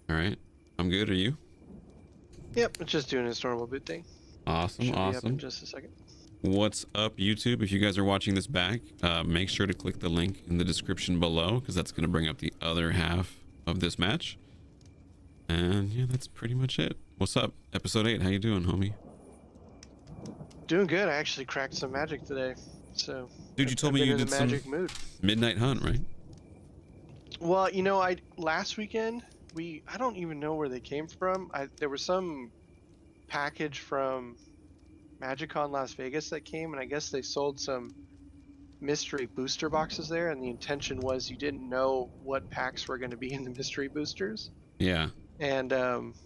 All right. I'm good. Are you? Yep, it's just doing its normal boot thing. Awesome. Should be up in Awesome. just a second. What's up, YouTube? If you guys are watching this back, make sure to click the link in the description below because that's going to bring up the other half of this match. And yeah, that's pretty much it. What's up? Episode 8. How you doing, homie? Doing good. I actually cracked some magic today. So, Dude, you told me you did some magic mood. midnight hunt, right? Well, last weekend I don't even know where they came from. There was some package from MagicCon Las Vegas that came, and I guess they sold some mystery booster boxes there, and the intention was you didn't know what packs were going to be in the mystery boosters. Yeah. And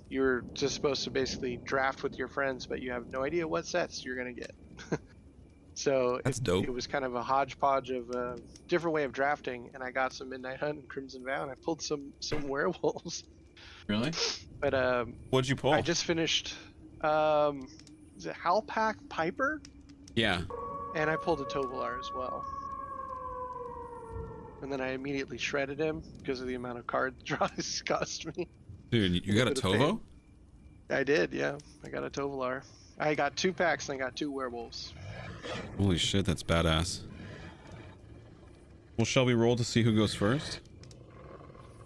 you were just supposed to basically draft with your friends, but you have no idea what sets you're going to get. So That's dope. It was kind of a hodgepodge of a different way of drafting, and I got some Midnight Hunt and Crimson Vow, and I pulled some werewolves. Really? But What'd you pull? I just finished is it Halpak Piper? Yeah. And I pulled a Tovolar as well. And then I immediately shredded him because of the amount of card draws cost me. Dude, you got a Tovo? I did, yeah. I got a Tovolar. I got 2 packs and I got 2 werewolves. Holy shit, that's badass. Well, shall we roll to see who goes first?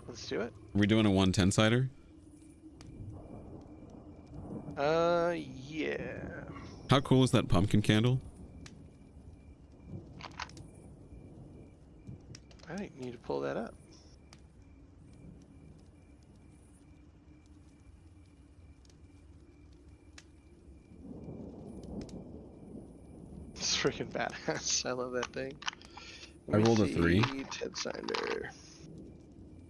Let's do it. Are we doing a 110-sider? Yeah. How cool is that pumpkin candle? I didn't need to pull that up. It's freaking badass. I love that thing. I rolled a 3. Ted Sinder.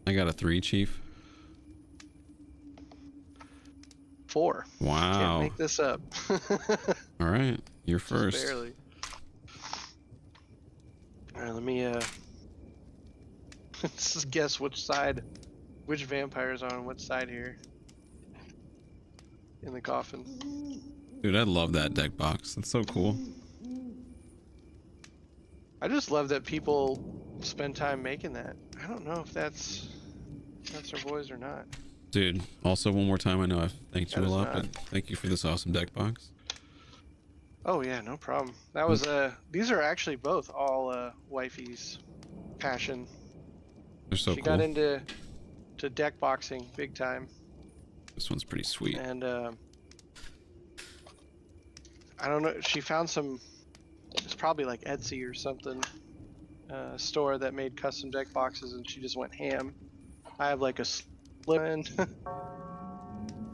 I got a 3, Chief. 4. Wow. Can't make this up. All right, you're first. Just barely. All right, let me let's guess which vampire is on which side here in the coffin. Dude, I love that deck box. That's so cool. I just love that people spend time making that. I don't know if that's our boys or not. Dude, also one more time, I know I've thanked you That a is lot, not. but thank you for this awesome deck box. Oh yeah, no problem. That was these are actually both all wifey's passion. They're so She cool. got into deck boxing big time, This one's pretty sweet. and I don't know. She found some. It's probably like Etsy or something store that made custom deck boxes, and she just went ham. I have like a slip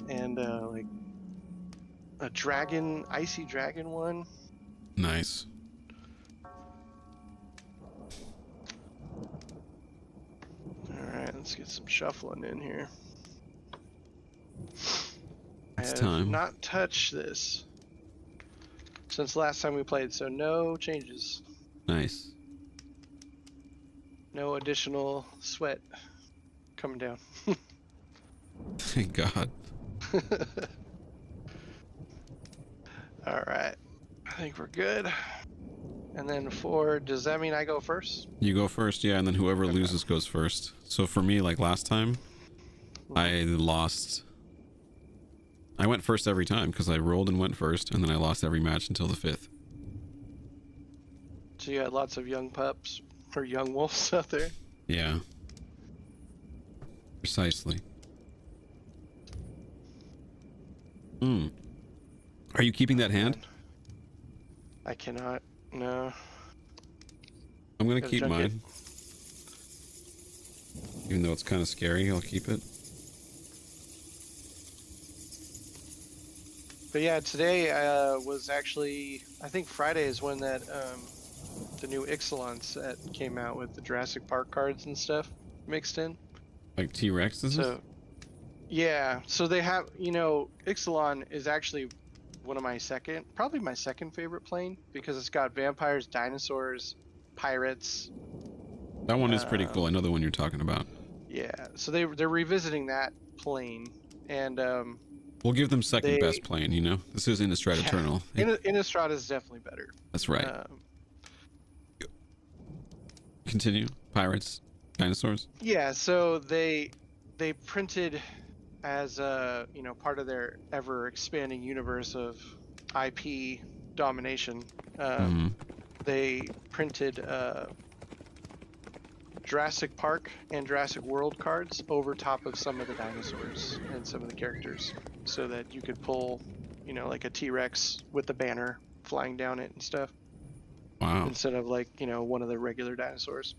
and like a dragon, icy dragon one. Nice. Alright, let's get some shuffling in here. I It's have time. not touched this since last time we played, so no changes. Nice. No additional sweat coming down. Thank God. Alright, I think we're good. And then does that mean I go first? You go first, yeah, and then whoever loses goes first. So for me, like last time, I lost. I went first every time because I rolled and went first, and then I lost every match until the 5th. So you had lots of young pups or young wolves out there. Yeah. Precisely. Are you keeping that hand? I cannot. No. I'm gonna Gotta keep junk mine. Even though it's kind of scary, I'll keep it. But yeah, today was actually, I think Friday is when that the new Ixalan set came out with the Jurassic Park cards and stuff mixed in. Like T-Rex, is it? So yeah, so they have, Ixalan is actually one of probably my second favorite plane because it's got vampires, dinosaurs, pirates. That one is pretty cool. I know the one you're talking about. Yeah, so they're revisiting that plane, and We'll give them second best plane, you know? This is Innistrad Eternal. Innistrad is definitely better. That's right. Continue. Pirates, dinosaurs. Yeah, so they printed as you know, part of their ever expanding universe of IP domination, Hmm. they printed Jurassic Park and Jurassic World cards over top of some of the dinosaurs and some of the characters, so that you could pull, you know, like a T-Rex with the banner flying down it and stuff, Wow. instead of like, you know, one of the regular dinosaurs.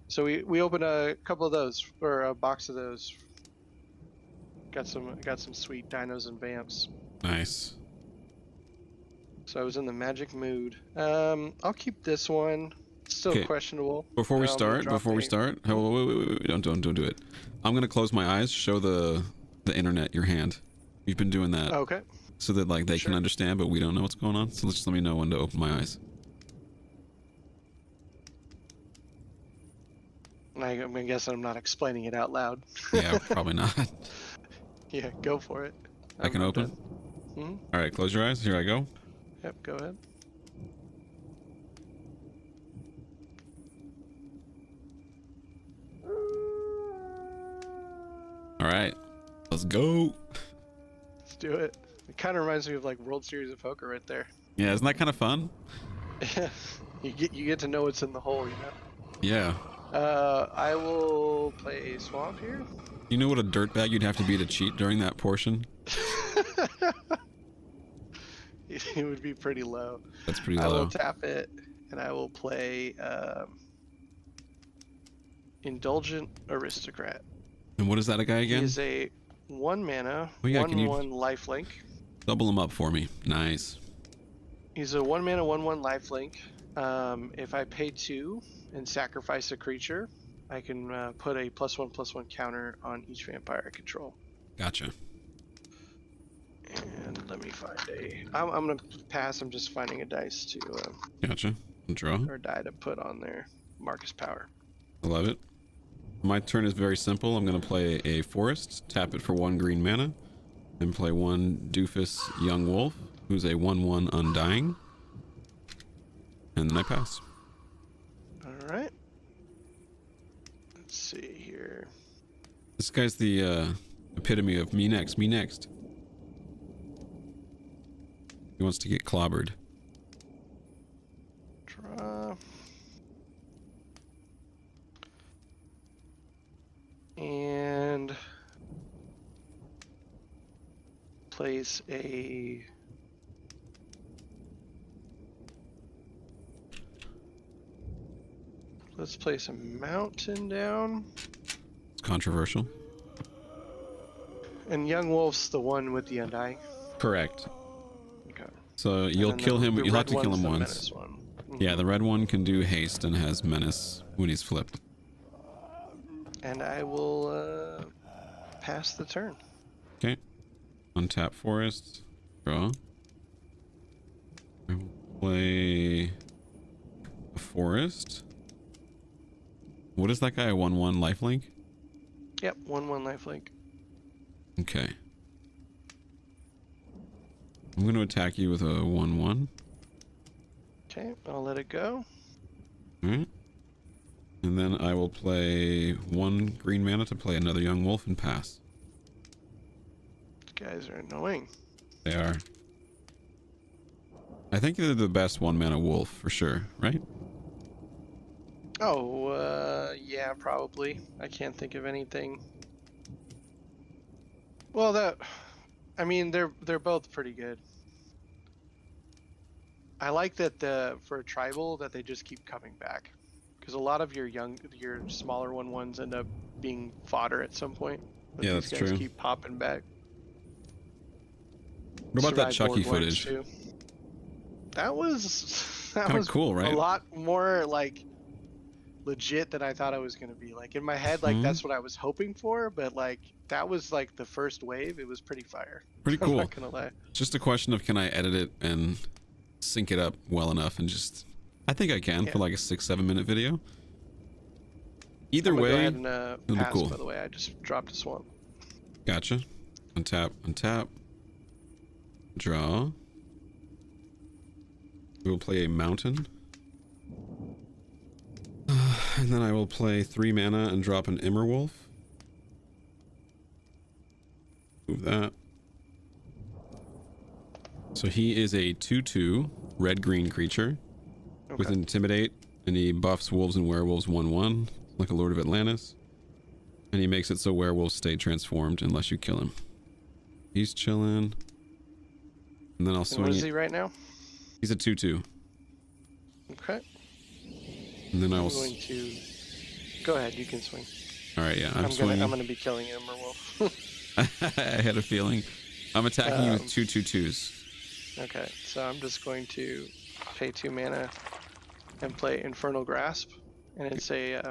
So we opened a couple of those, or a box of those. Got some sweet dinos and vamps. Nice. So I was in the magic mood. I'll keep this one. It's still Okay. questionable. Before we I'm gonna start, drop a- wait, don't do it. I'm gonna close my eyes, show the internet your hand. We've been doing that Okay. so that like they Sure. can understand, but we don't know what's going on. So just let me know when to open my eyes. I'm guessing I'm not explaining it out loud. Yeah, probably not. Yeah, go for it. I can open. Hmm. All right, close your eyes. Here I go. Yep, go ahead. All right, let's go. Let's do it. It kind of reminds me of like World Series of Poker right there. Yeah, isn't that kind of fun? You get to know what's in the hole, you know. Yeah. I will play Swamp here. You know what a dirtbag you'd have to be to cheat during that portion? It would be pretty low. That's pretty I low. will tap it, and I will play Indulgent Aristocrat. And what is that a guy He again? is a 1 mana, Oh, yeah, can you- 1/1 lifelink. Double them up for me. Nice. He's a 1 mana, 1/1 lifelink. If I pay 2 and sacrifice a creature, I can put a +1/+1 counter on each vampire I control. Gotcha. And let me find a. I'm gonna pass. I'm just finding a dice to Gotcha. Draw. or die to put on there. Marcus Power. I love it. My turn is very simple. I'm going to play a forest, tap it for 1 green mana, and play 1 doofus young wolf, who's a 1/1 undying. And then I pass. All right. Let's see here. This guy's the epitome of me next, me next. He wants to get clobbered. Draw. And place a. Let's place a mountain down. It's controversial. And Young Wolf's the one with the Undying. Correct. Okay. So And you'll then kill him, the you'll have red to kill one's him the once. menace one. Yeah, the red one can do haste and has menace when he's flipped. And I will pass the turn. Okay. Untap forest. Draw. I will play a forest. What is that guy? A 1/1 lifelink? Yep, 1/1 lifelink. Okay. I'm going to attack you with a 1/1. Okay, I'll let it go. Alright. And then I will play 1 green mana to play another young wolf and pass. These guys are annoying. They are. I think they're the best 1 mana wolf for sure, right? Oh, yeah, probably. I can't think of anything. Well, I mean, they're both pretty good. I like that for a tribal that they just keep coming back, because a lot of your smaller 1/1s end up being fodder at some point. But Yeah, these that's guys true. keep popping back. What about that Survive Chucky board wipes, footage? too. That was Kind of cool, right? a lot more like legit than I thought it was gonna be. Like in my head, like Mhm. that's what I was hoping for, but like that was like the first wave. It was pretty fire. Pretty I'm cool. not gonna lie. It's just a question of can I edit it and sync it up well enough and just... I think I can Yeah. for like a 6-7 minute video. Either I'm gonna go way, ahead and be pass. cool. By the way, I just dropped a swamp. gotcha. Untap, untap. Draw. We will play a mountain. And then I will play 3 mana and drop an Immerwolf. Move that. So he is a 2/2 red-green creature with Okay. Intimidate, and he buffs wolves and werewolves 1/1, like a Lord of Atlantis. And he makes it so werewolves stay transformed unless you kill him. He's chilling. And then I'll And swing what is it. he right now? He's a 2/2. Okay. And then I I'm will. going to. Go ahead. You can swing. All right, yeah, I'm I'm swinging. gonna be killing him, or wolf. I had a feeling. I'm attacking you with 2/2/2s. Okay. So I'm just going to pay 2 mana and play Infernal Grasp, and it's a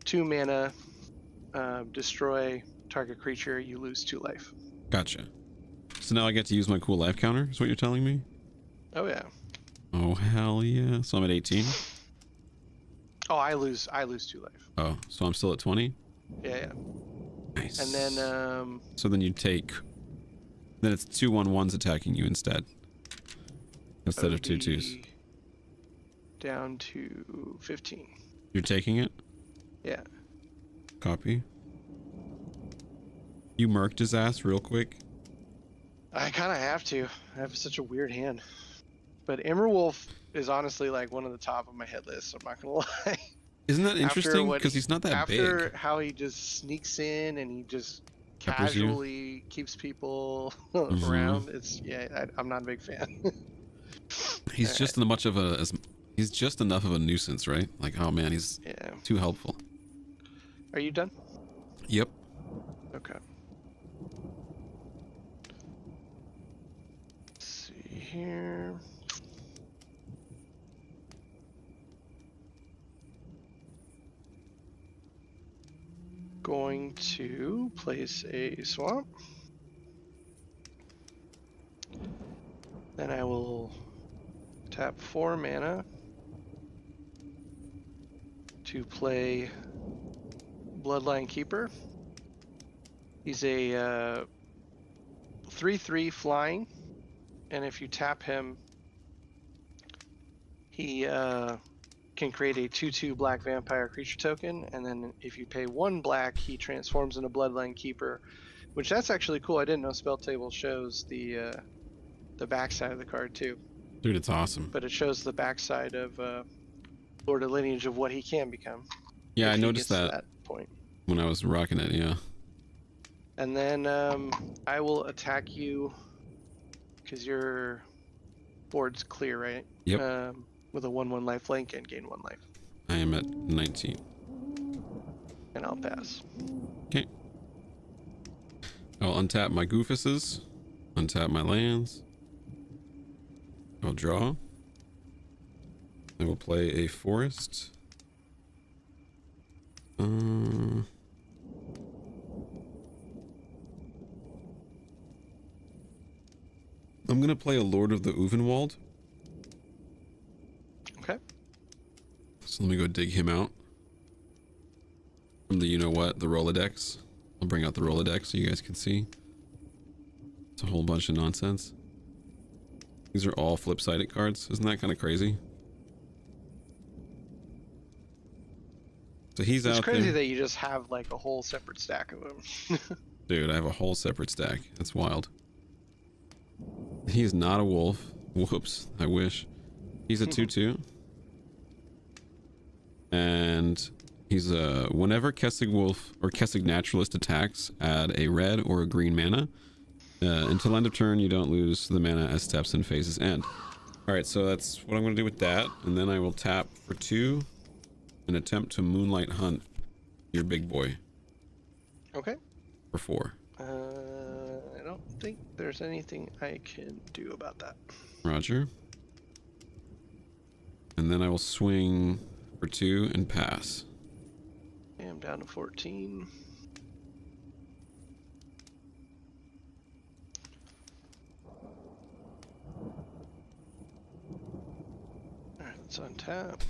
2 mana destroy target creature. You lose 2 life. Gotcha. So now I get to use my cool life counter, is what you're telling me? Oh yeah. Oh, hell yeah. So I'm at 18? Oh, I lose 2 life. Oh, so I'm still at 20? Yeah, yeah. Nice. And then So then you take... Then it's 2/1/1s attacking you instead. Instead of 2/2s. down to 15. You're taking it? Yeah. Copy. You murked his ass real quick. I kind of have to. I have such a weird hand. But Wolf is honestly like one of the top of my hit list. I'm not gonna lie. Isn't that interesting? Because he's not that after big. how he just sneaks in and he just Peppers you. casually keeps people around, I'm not a big fan. He's just much of a... He's just enough of a nuisance, right? Like, oh man, he's too helpful. Are you done? Yep. Okay. Let's see here. Going to place a swamp. Then I will tap 4 mana to play Bloodline Keeper. He's a 3/3 flying, and if you tap him, he can create a 2/2 black vampire creature token, and then if you pay 1 black, he transforms into Bloodline Keeper, which that's actually cool. I didn't know Spell Table shows the backside of the card too. Dude, it's awesome. But it shows the backside of Lord of Lineage of what he can become. Yeah, I noticed that, that point when I was rocking it, yeah. And then I will attack you because your board's clear, right? Yep. With a 1/1 life link and gain 1 life. I am at 19. And I'll pass. Okay. I'll untap my goofuses, untap my lands. I'll draw. I will play a forest. I'm gonna play a Lord of the Uvenwald. Okay. So let me go dig him out. From the you-know-what, the Rolodex. I'll bring out the Rolodex so you guys can see. It's a whole bunch of nonsense. These are all flip-sided cards. Isn't that kind of crazy? So he's out there. It's crazy that you just have like a whole separate stack of them. Dude, I have a whole separate stack. That's wild. He's not a wolf. Whoops, I wish. He's a 2/2. And he's a... Whenever Kessig Wolf or Kessig Naturalist attacks, add a red or a green mana. Until end of turn, you don't lose the mana as steps and phases end. Alright, so that's what I'm going to do with that. And then I will tap for 2 and attempt to Moonlight Hunt your big boy. Okay. For 4. I don't think there's anything I can do about that. Roger. And then I will swing for 2 and pass. Okay, I'm down to 14. Alright, let's untap.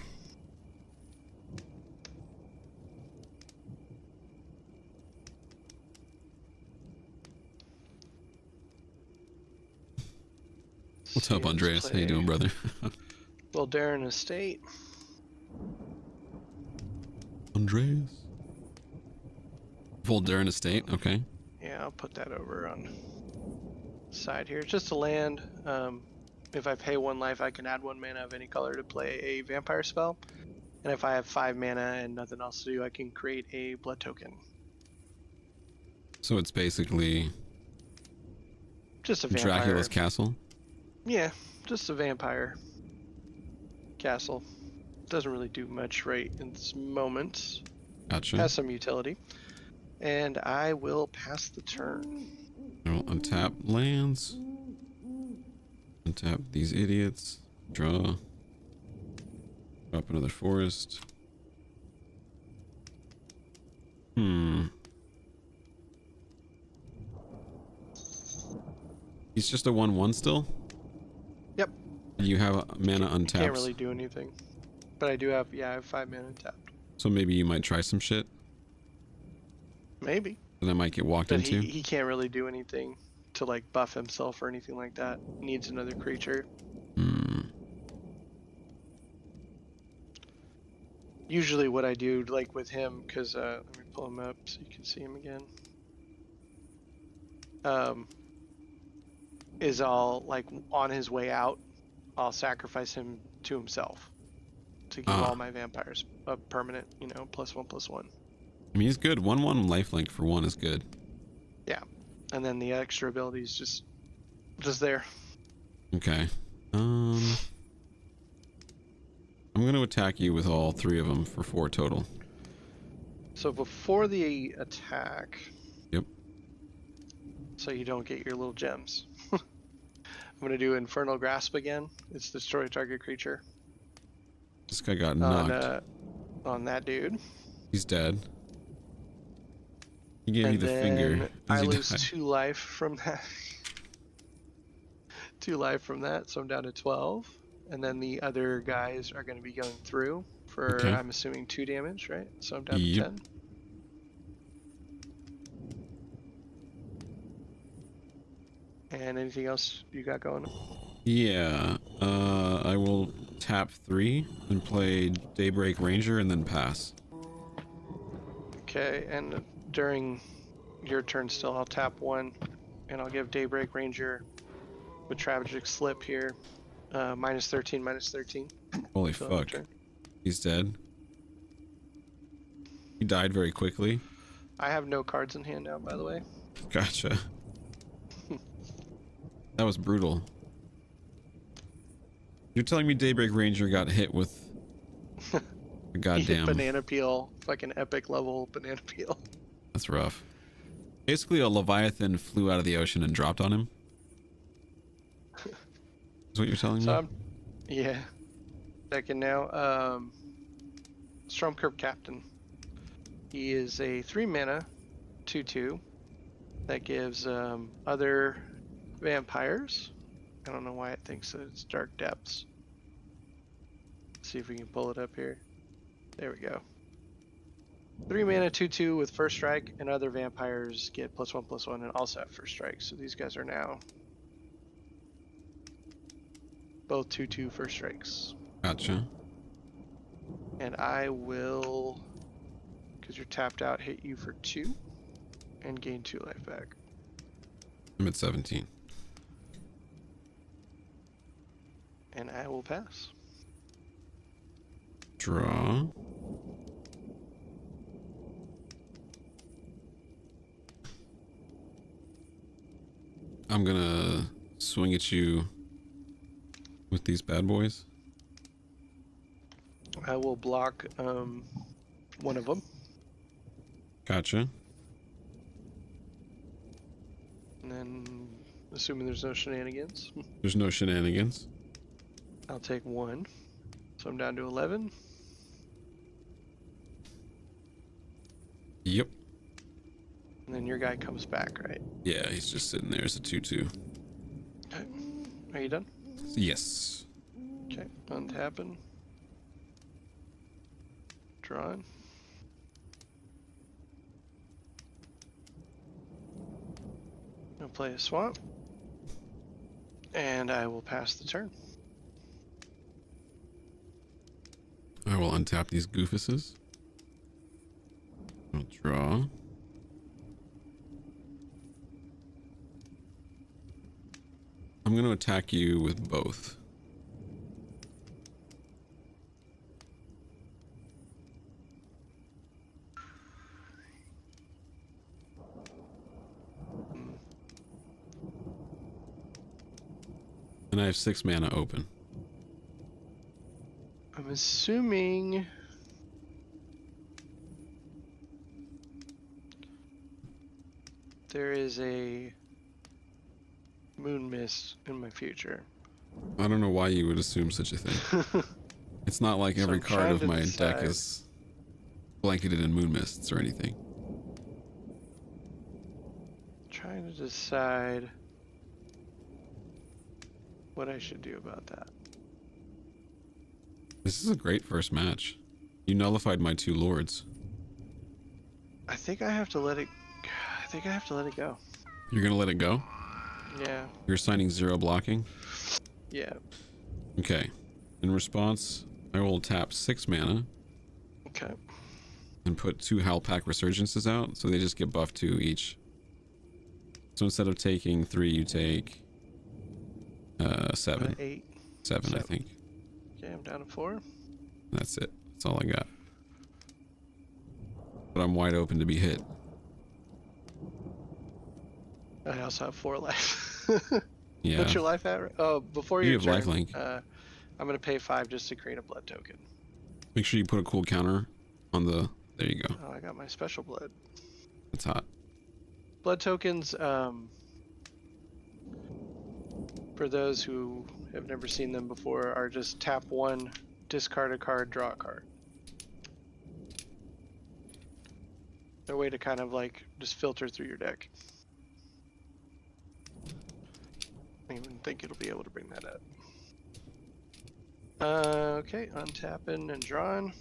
What's up, Andreas? How you doing, brother? Darren Estate. Andreas? Voldarren Estate, okay. Yeah, I'll put that over on the side here. It's just a land. If I pay 1 life, I can add 1 mana of any color to play a vampire spell. And if I have 5 mana and nothing else to do, I can create a blood token. So it's basically Just a vampire. Dracula's castle. Yeah, just a vampire castle. Doesn't really do much right in this moment. Gotcha. Has some utility. And I will pass the turn. I will untap lands. Untap these idiots. Draw. Drop another forest. He's just a 1/1 still? Yep. You have mana untapped. Can't really do anything. But I do have, I have 5 mana tapped. So maybe you might try some shit. Maybe. That I might get walked But into. he can't really do anything to like buff himself or anything like that. He needs another creature. Usually what I do like with him, because let me pull him up so you can see him again. Is I'll like on his way out, I'll sacrifice him to himself to give all my vampires a permanent, +1/+1. I mean, he's good. 1/1 lifelink for 1 is good. Yeah, and then the extra ability is just there. Okay. I'm going to attack you with all 3 of them for 4 total. So before the attack. Yep. So you don't get your little gems. I'm gonna do Infernal Grasp again. It's destroy target creature. This guy got knocked. On that dude. He's dead. He gave me the finger. I lose 2 life from that. 2 life from that, so I'm down to 12. And then the other guys are going to be going through for, okay. I'm assuming 2 damage, right? So I'm down to 10. And anything else you got going? Yeah, I will tap 3 and play Daybreak Ranger and then pass. Okay, and during your turn still, I'll tap 1 and I'll give Daybreak Ranger with Tragic Slip here. -13. Holy fuck. He's dead. He died very quickly. I have no cards in hand now, by the way. Gotcha. That was brutal. You're telling me Daybreak Ranger got hit with a goddamn banana peel, fucking epic level banana peel. That's rough. Basically, a Leviathan flew out of the ocean and dropped on him. Is what you're telling me? Yeah. Second now. Stormcurve Captain. He is a 3 mana, 2/2 that gives other vampires. I don't know why it thinks that it's Dark Depths. Let's see if we can pull it up here. There we go. 3 mana, 2/2 with first strike, and other vampires get +1/+1 and also have first strike. So these guys are now both 2/2 first strikes. Gotcha. And I will, because you're tapped out, hit you for 2 and gain 2 life back. I'm at 17. And I will pass. Draw. I'm gonna swing at you with these bad boys. I will block one of them. Gotcha. And then, assuming there's no shenanigans, There's no shenanigans. I'll take 1. So I'm down to 11. Yep. And then your guy comes back, right? Yeah, he's just sitting there as a 2/2. Okay. Are you done? Yes. Okay. Untapping. Drawing. I'll play a swamp. And I will pass the turn. I will untap these goofuses. I'll draw. I'm going to attack you with both. And I have 6 mana open. I'm assuming there is a moon mist in my future. I don't know why you would assume such a thing. It's not like So every I'm card trying of to my deck decide. is blanketed in moon mists or anything. Trying to decide what I should do about that. This is a great first match. You nullified my 2 lords. I think I have to let it. I think I have to let it go. You're gonna let it go? Yeah. You're assigning 0 blocking? Yeah. Okay. In response, I will tap 6 mana Okay. and put 2 Howlpack Resurgences out, so they just get buffed 2 each. So instead of taking 3, you take 7. 8. 7, I think. Okay, I'm down to 4. That's it. That's all I got. But I'm wide open to be hit. I also have 4 life. Yeah. What's your life at? Oh, before You your have turn, lifelink. I'm gonna pay 5 just to create a blood token. Make sure you put a cool counter on the... There you go. Oh, I got my special blood. That's hot. Blood tokens, for those who have never seen them before, are just tap 1, discard a card, draw a card. They're a way to kind of like just filter through your deck. I don't even think it'll be able to bring that up. Okay, untapping and drawing.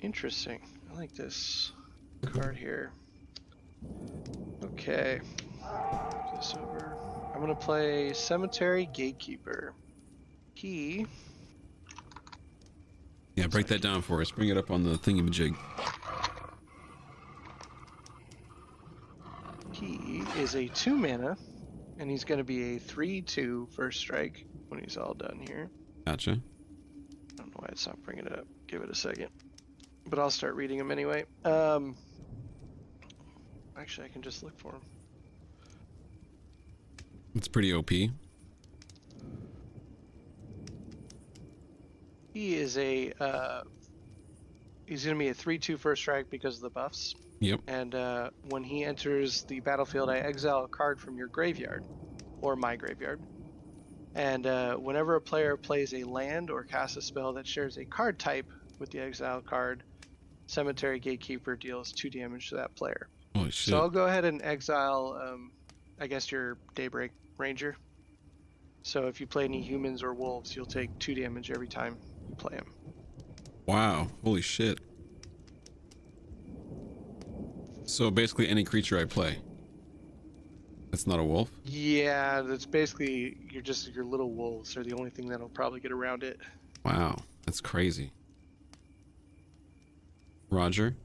Interesting. I like this card here. Okay. Move this over. I'm gonna play Cemetery Gatekeeper. He Yeah, break that down for us. Bring it up on the thingamajig. is a 2 mana, and he's gonna be a 3/2 first strike when he's all done here. Gotcha. I don't know why it's not bringing it up. Give it a second. But I'll start reading them anyway. Actually, I can just look for him. It's pretty OP. He is a he's going to be a 3/2 first strike because of the buffs. Yep. And when he enters the battlefield, I exile a card from your graveyard or my graveyard. And whenever a player plays a land or casts a spell that shares a card type with the exiled card, Cemetery Gatekeeper deals 2 damage to that player. Holy shit. So I'll go ahead and exile, I guess, your Daybreak Ranger. So if you play any humans or wolves, you'll take 2 damage every time you play him. Wow. Holy shit. So basically any creature I play. That's not a wolf? Yeah, that's basically your little wolves are the only thing that'll probably get around it. Wow. That's crazy. Roger.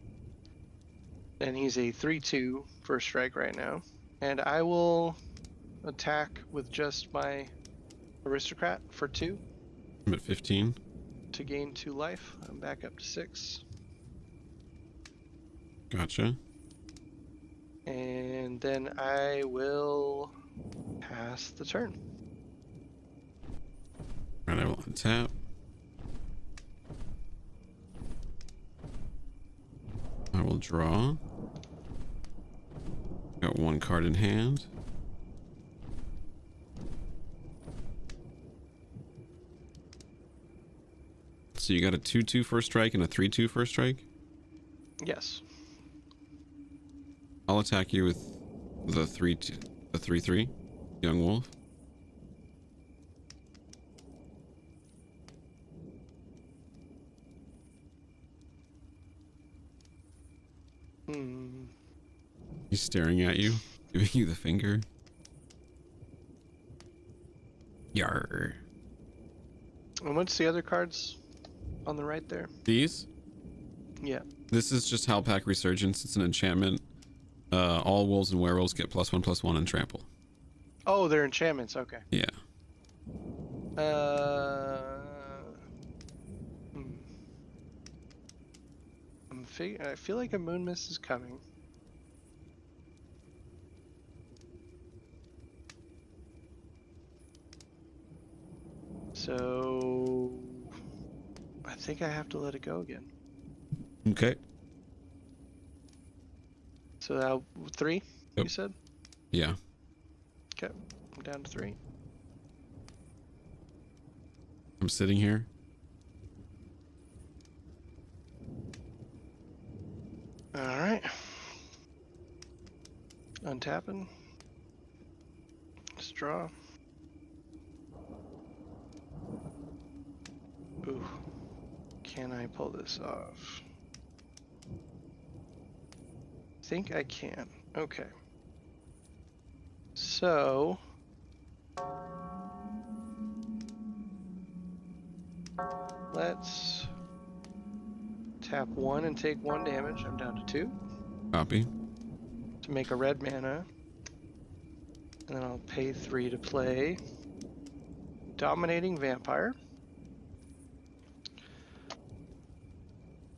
And he's a 3/2 first strike right now. And I will attack with just my Aristocrat for 2 I'm at 15. to gain 2 life. I'm back up to 6. Gotcha. And then I will pass the turn. Right, I will untap. I will draw. Got 1 card in hand. So you got a 2/2 first strike and a 3/2 first strike? Yes. I'll attack you with the 3/3 young wolf. He's staring at you, giving you the finger. Yarr. And what's the other cards on the right there? These? Yeah. This is just Halpack Resurgence. It's an enchantment. All wolves and werewolves get +1/+1 and trample. Oh, they're enchantments. Okay. Yeah. Hmm. I feel like a moon mist is coming. So I think I have to let it go again. Okay. So now 3, Yep. you said? Yeah. Okay, I'm down to 3. I'm sitting here. All right. Untapping. Just draw. Ooh. Can I pull this off? Think I can. Okay. So let's tap 1 and take 1 damage. I'm down to 2 Copy. to make a red mana. And then I'll pay 3 to play Dominating Vampire.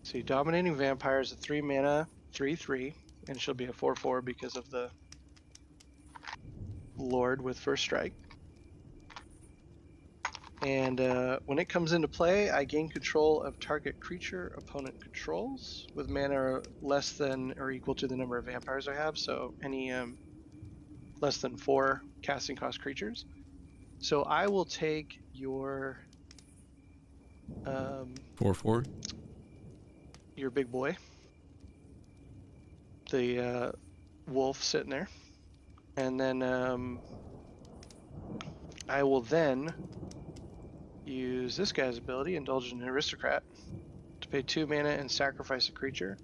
See, Dominating Vampire is a 3 mana, 3/3, and she'll be a 4/4 because of the Lord with first strike. And when it comes into play, I gain control of target creature opponent controls with mana less than or equal to the number of vampires I have. So any less than 4 casting cost creatures. So I will take your 4/4. your big boy, the wolf sitting there, and then I will then use this guy's ability, Indulge in an Aristocrat, to pay 2 mana and sacrifice a creature.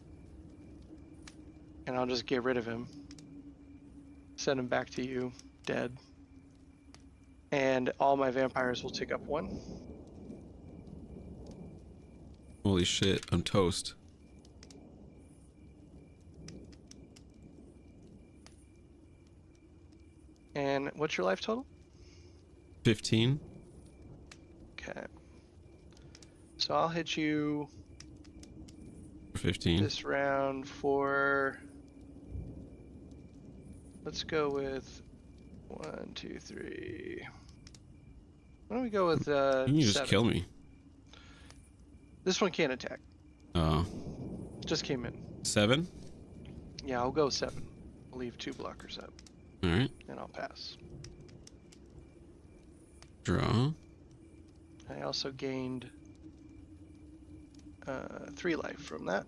And I'll just get rid of him. Send him back to you, dead. And all my vampires will take up 1. Holy shit, I'm toast. And what's your life total? 15. Okay. So I'll hit you 15. this round for... Let's go with 1, 2, 3. Why don't we go with You can just 7? kill me. This one can't attack. Oh. Just came in. 7? Yeah, I'll go 7. I'll leave 2 blockers up. Alright. And I'll pass. Draw. I also gained 3 life from that.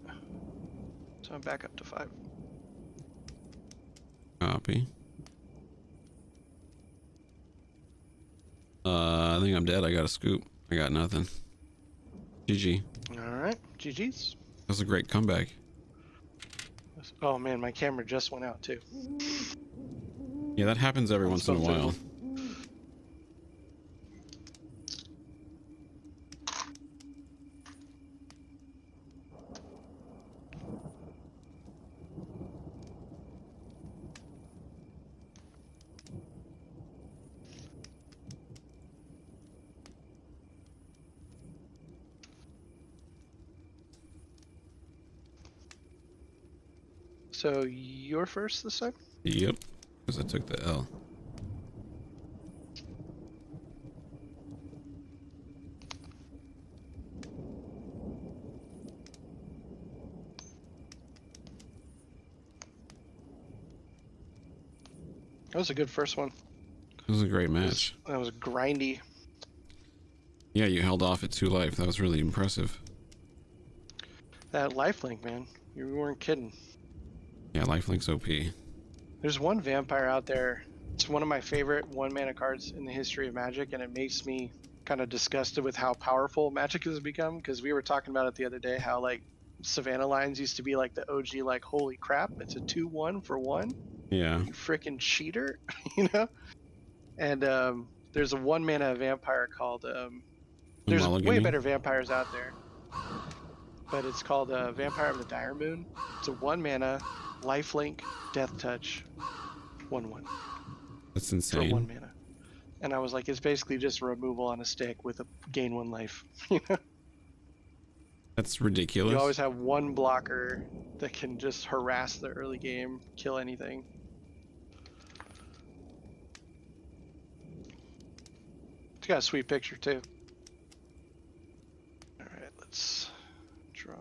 So I'm back up to 5. Copy. I think I'm dead. I got a scoop. I got nothing. GG. Alright, GG's. That was a great comeback. Oh man, my camera just went out too. Yeah, that happens every once in a while. So you're first this time? Yep. Because I took the L. That was a good first one. It was a great match. That was grindy. Yeah, you held off at 2 life. That was really impressive. That lifelink, man. You weren't kidding. Yeah, lifelink's OP. There's one vampire out there. It's one of my favorite 1-mana cards in the history of Magic, and it makes me kind of disgusted with how powerful Magic has become, because we were talking about it the other day, how like Savannah Lines used to be like the OG, like holy crap, it's a 2/1 for 1. Yeah. You freaking cheater, you know? And there's a 1-mana vampire called there's way Mulligan-y? better vampires out there. but it's called Vampire of the Dire Moon. It's a 1 mana, lifelink, death touch, 1/1 That's for 1 insane. mana. And I was like, it's basically just a removal on a stick with a gain 1 life. You know? That's ridiculous. You always have one blocker that can just harass the early game, kill anything. It's got a sweet picture too. Alright, let's draw.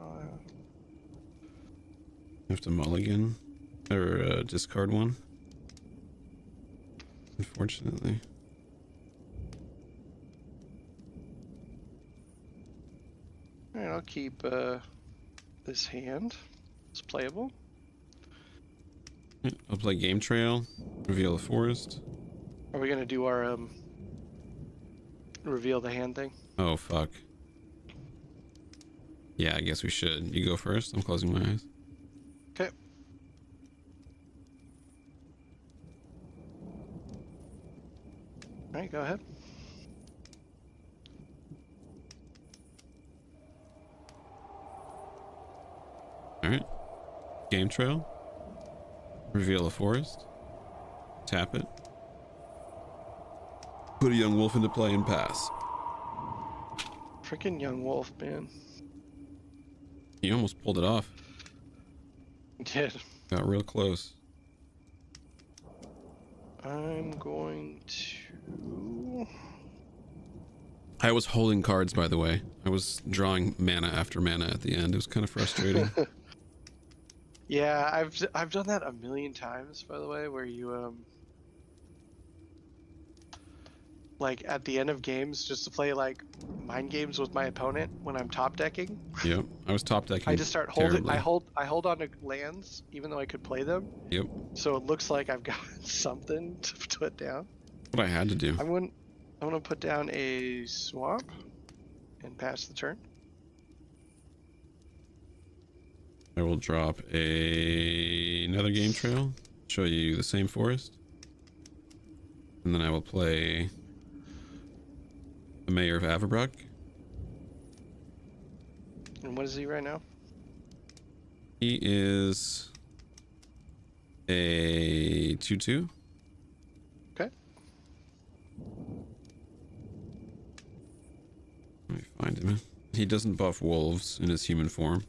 You have to mulligan or discard one. Unfortunately. Alright, I'll keep this hand. It's playable. I'll play Game Trail, reveal the forest. Are we gonna do our reveal the hand thing? Oh fuck. Yeah, I guess we should. You go first. I'm closing my eyes. Okay. Alright, go ahead. Alright. Game Trail. Reveal the forest. Tap it. Put a young wolf into play and pass. Freaking young wolf, man. You almost pulled it off. Did. Got real close. I'm going to... I was holding cards, by the way. I was drawing mana after mana at the end. It was kind of frustrating. Yeah, I've done that a million times, by the way, where you like at the end of games, just to play like mind games with my opponent when I'm top decking. Yep, I was top decking. I just start holding. terribly. I hold on to lands even though I could play them. Yep, So it looks like I've got something to put down. what I had to do. I'm gonna put down a swamp and pass the turn. I will drop another Game Trail, show you the same forest, and then I will play the Mayor of Averbrook. And what is he right now? He is a 2/2. Okay. Let me find him. He doesn't buff wolves in his human form,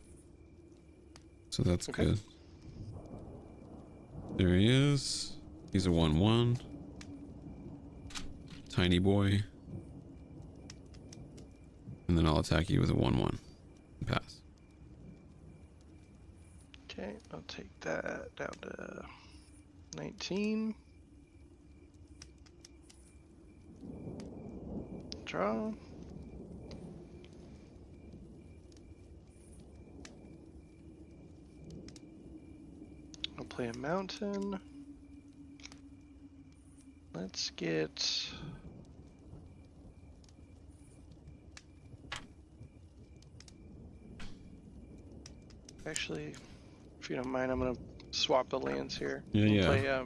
so that's Okay. good. There he is. He's a 1/1. Tiny boy. And then I'll attack you with a 1/1. Pass. Okay, I'll take that down to 19. Draw. I'll play a mountain. Let's get... Actually, if you don't mind, I'm gonna swap the lands here. Yeah, and yeah. Play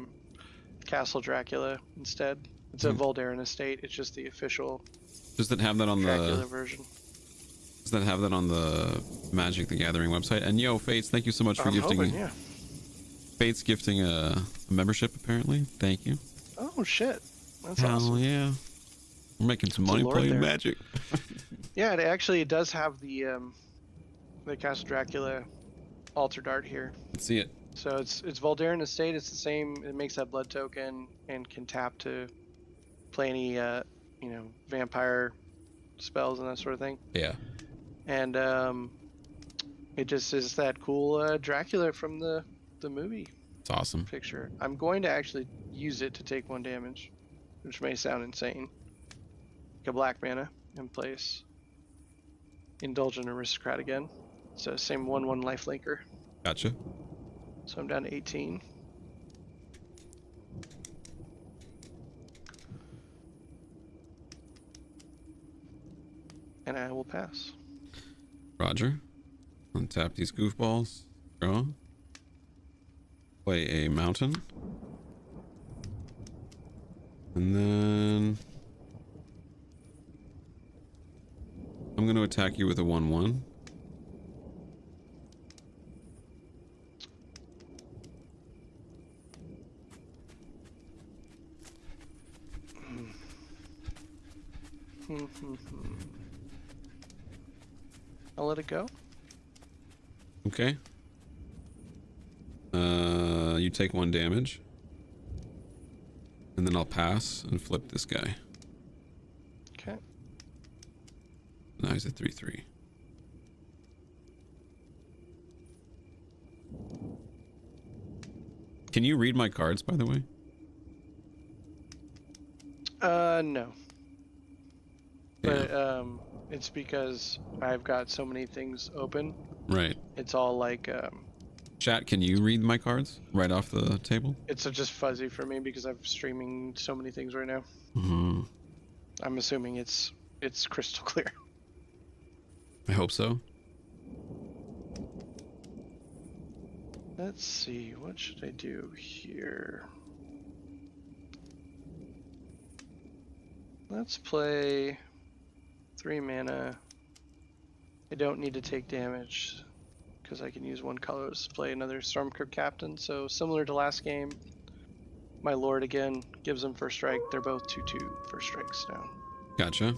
Castle Dracula instead. It's a Voldarin estate. It's just the official Does that have that on Dracula the? version. Does that have that on the Magic the Gathering website? And yo, Fates, thank you so much for I'm gifting. hoping, yeah. Fates gifting a membership apparently. Thank you. Oh shit, that's Hell awesome. yeah. We're making some It's a money lord playing there. Magic. Yeah, it does have the Castle Dracula altered art here. Let's see it. So it's Voldarin estate. It's the same. It makes that blood token and can tap to play any vampire spells and that sort of thing. Yeah. And it just is that cool Dracula from the movie It's awesome. picture. I'm going to actually use it to take 1 damage, which may sound insane. Like a black mana in place. Indulgent Aristocrat again. So same 1/1 life linker. Gotcha. So I'm down to 18. And I will pass. Roger. Untap these goofballs. Draw. Play a mountain. And then I'm going to attack you with a 1/1. I'll let it go. Okay. You take 1 damage. And then I'll pass and flip this guy. Okay. Now he's at 3/3. Can you read my cards, by the way? No. But it's because I've got so many things open. Right. It's all like Chat, can you read my cards right off the table? it's just fuzzy for me because I'm streaming so many things right now. Mm-hmm. I'm assuming it's crystal clear. I hope so. Let's see, what should I do here? Let's play 3 mana. I don't need to take damage because I can use 1 colorless to play another Stormcrypt Captain. So similar to last game, my Lord again gives them first strike. They're both 2/2 first strikes now. Gotcha.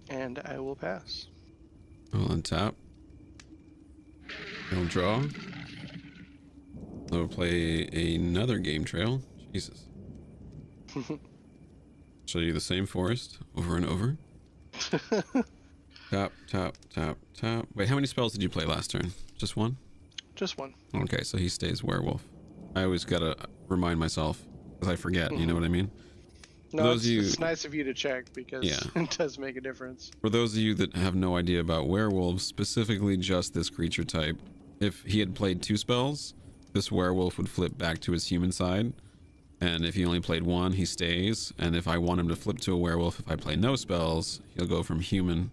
And I will pass. I'll untap. I'll draw. I'll play another game trail. Jesus. Show you the same forest over and over. Tap, tap, tap, tap. Wait, how many spells did you play last turn? Just 1? Just 1. Okay, so he stays werewolf. I always gotta remind myself because I forget. You know what I mean? No, it's nice of you to check because it does make a difference. For those of you that have no idea about werewolves, specifically just this creature type, if he had played 2 spells, this werewolf would flip back to his human side. And if he only played 1, he stays. And if I want him to flip to a werewolf, if I play no spells, he'll go from human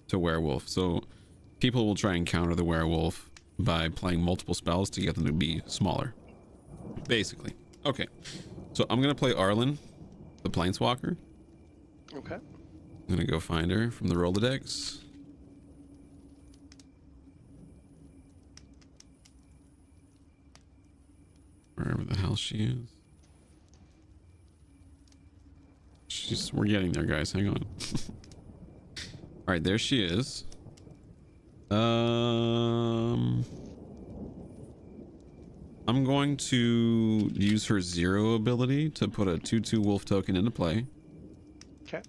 to werewolf. So people will try and counter the werewolf by playing multiple spells to get them to be smaller. Basically. Okay. So I'm going to play Arlen, the Planeswalker. Okay. I'm going to go find her from the Rolodex. Wherever the hell she is. We're getting there, guys. Hang on. All right, there she is. I'm going to use her 0 ability to put a 2/2 wolf token into play. Okay.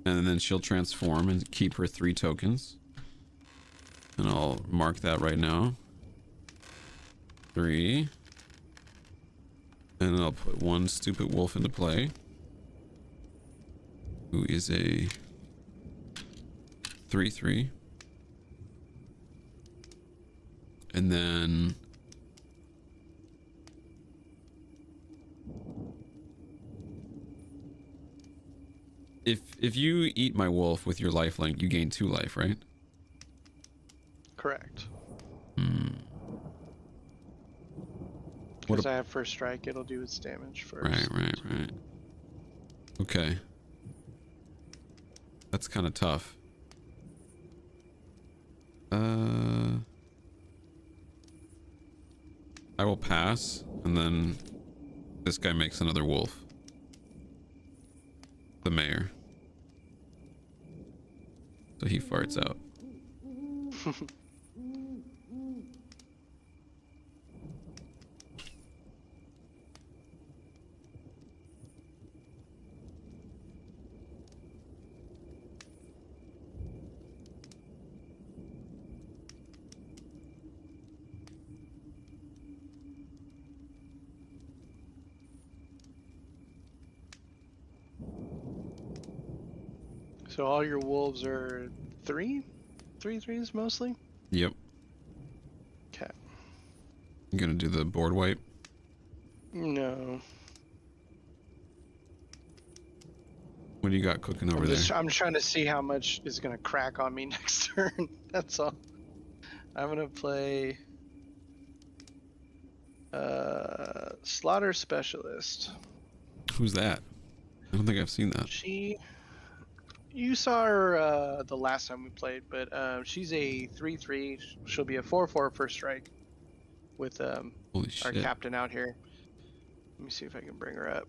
And then she'll transform and keep her 3 tokens. And I'll mark that right now. 3. And then I'll put 1 stupid wolf into play. Who is a 3/3. And then if you eat my wolf with your lifelink, you gain 2 life, right? Correct. Hmm. Because I have first strike, it'll do its damage first. Right. Okay. That's kind of tough. I will pass, and then this guy makes another wolf. The mayor. So he farts out. So all your wolves are 3/3s mostly? Yep. Okay. I'm gonna do the board wipe. No. What do you got cooking over there? I'm trying to see how much is gonna crack on me next turn. That's all. I'm gonna play Slaughter Specialist. Who's that? I don't think I've seen that. You saw her the last time we played, but she's a 3/3. She'll be a 4/4 first strike with Holy our shit. captain out here. Let me see if I can bring her up.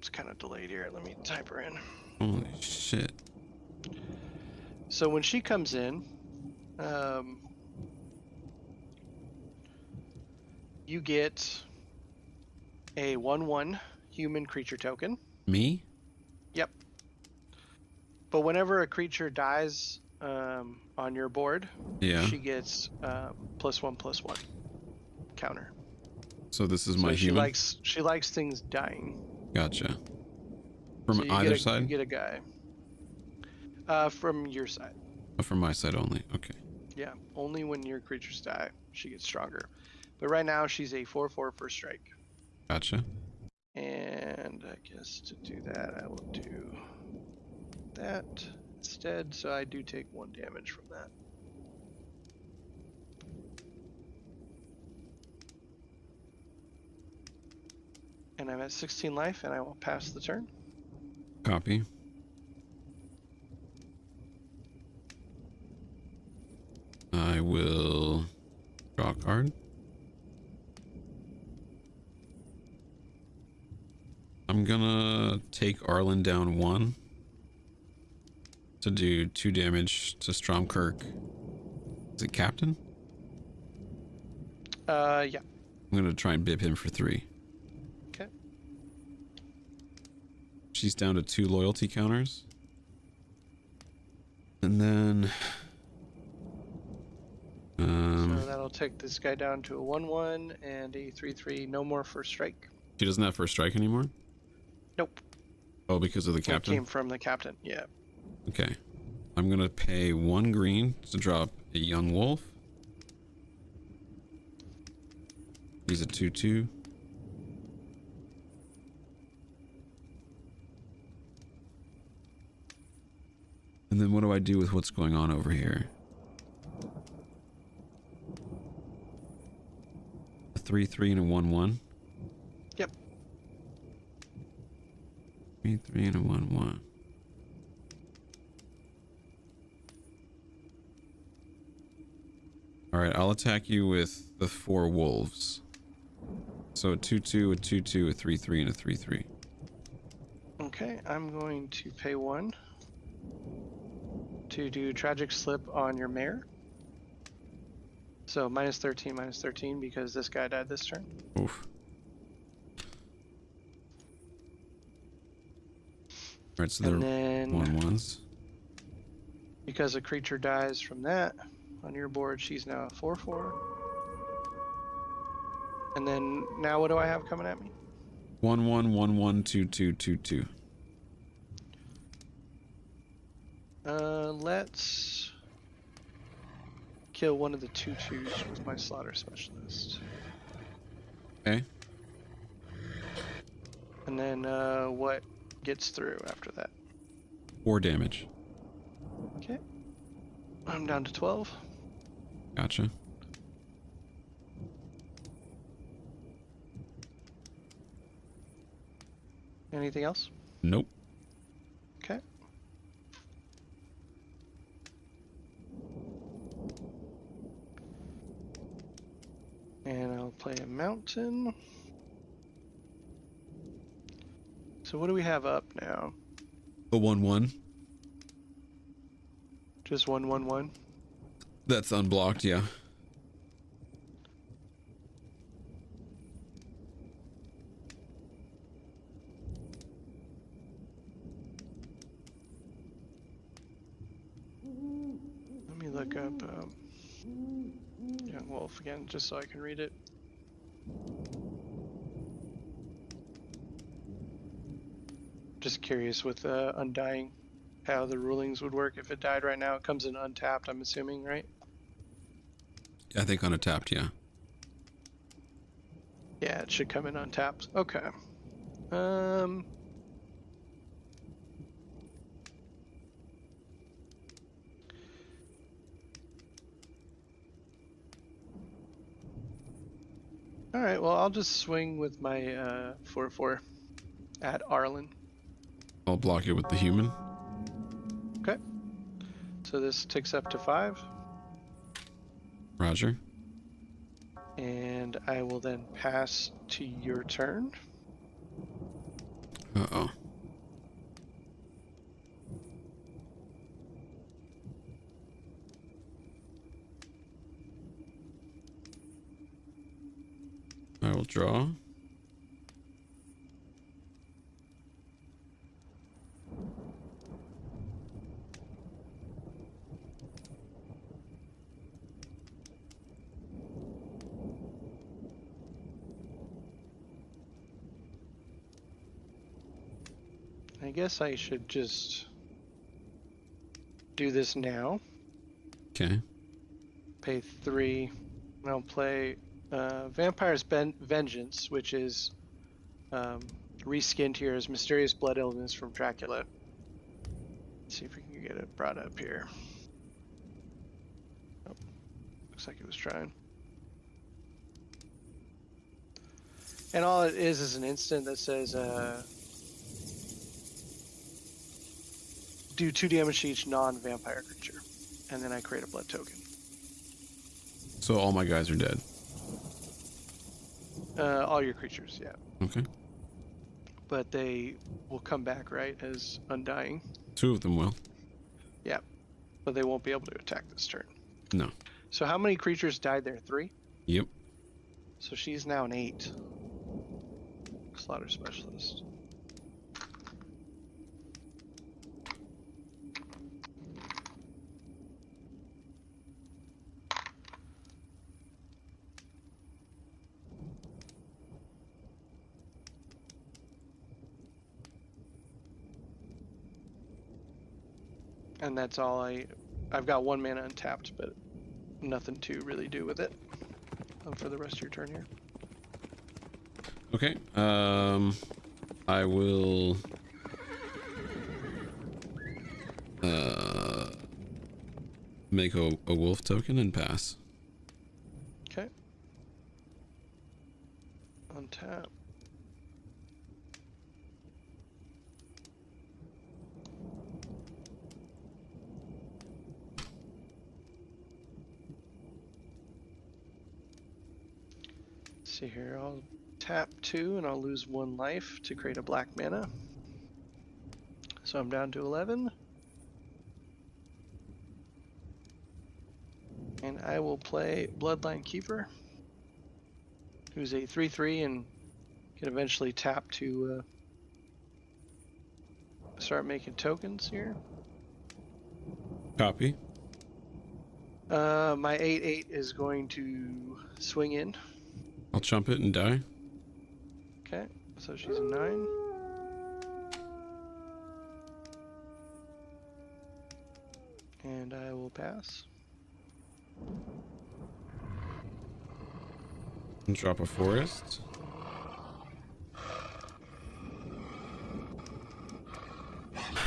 It's kind of delayed here. Let me type her in. Holy shit. So when she comes in, you get a 1/1 human creature token. Me? Yep. But whenever a creature dies on your board, Yeah. she gets +1/+1 counter. So this is So my human? she likes things dying. Gotcha. From So either side? You get a guy. From your side. Oh, from my side only. Okay. Yeah, only when your creatures die, she gets stronger. But right now, she's a 4/4 first strike. Gotcha. And I guess to do that, I will do that instead. So I do take 1 damage from that. And I'm at 16 life, and I will pass the turn. Copy. I will draw a card. I'm gonna take Arlen down 1 to do 2 damage to Stromkirk. Is it Captain? Yeah. I'm gonna try and bib him for 3. Okay. She's down to 2 loyalty counters. And then... So that'll take this guy down to a 1/1 and a 3/3. No more first strike. she doesn't have first strike anymore? Nope. Oh, because of the It captain? came from the captain. Yeah. Okay. I'm gonna pay 1 green to drop a young wolf. He's a 2/2. And then what do I do with what's going on over here? A 3/3 and a 1/1. Yep. 3/3 and a 1/1. Alright, I'll attack you with the 4 wolves. So a 2/2, a 2/2, a 3/3, and a 3/3. Okay, I'm going to pay 1 to do Tragic Slip on your mare. So -13 because this guy died this turn. Oof. Alright, so And they're then 1/1s. because a creature dies from that on your board, she's now a 4/4. And then now what do I have coming at me? 1/1, 1/1, 2/2, 2/2. Let's kill one of the 2/2s with my Slaughter Specialist. Okay. And then what gets through after that? 4 damage. Okay. I'm down to 12. Gotcha. Anything else? Nope. Okay. And I'll play a mountain. So what do we have up now? A 1/1. Just 1/1/1. That's unblocked, yeah. Let me look up Young Wolf again, just so I can read it. Just curious with Undying, how the rulings would work. If it died right now, it comes in untapped, I'm assuming, right? I think untapped, yeah. Yeah, it should come in untapped. Okay. Alright, well, I'll just swing with my 4/4 at Arlen. I'll block it with the human. Okay. So this ticks up to 5. Roger. And I will then pass to your turn. Uh-oh. I will draw. I guess I should just do this now. Okay. Pay 3. And I'll play Vampire's Vengeance, which is reskinned here as Mysterious Blood Illness from Dracula. Let's see if we can get it brought up here. Oh, looks like it was trying. And all it is an instant that says do 2 damage to each non-vampire creature. And then I create a blood token. So all my guys are dead. All your creatures, yeah. Okay. But they will come back, right, as undying. 2 of them will. Yeah. But they won't be able to attack this turn. No. So how many creatures died there? 3? Yep. So she's now an 8. Slaughter Specialist. And that's all I've got 1 mana untapped, but nothing to really do with it for the rest of your turn here. Okay. I will make a wolf token and pass. Okay. Untap. See here, I'll tap 2 and I'll lose 1 life to create a black mana. So I'm down to 11. And I will play Bloodline Keeper, who's a 3/3 and can eventually tap to start making tokens here. Copy. My 8/8 is going to swing in. I'll chump it and die. Okay, so she's a 9. And I will pass. And drop a forest.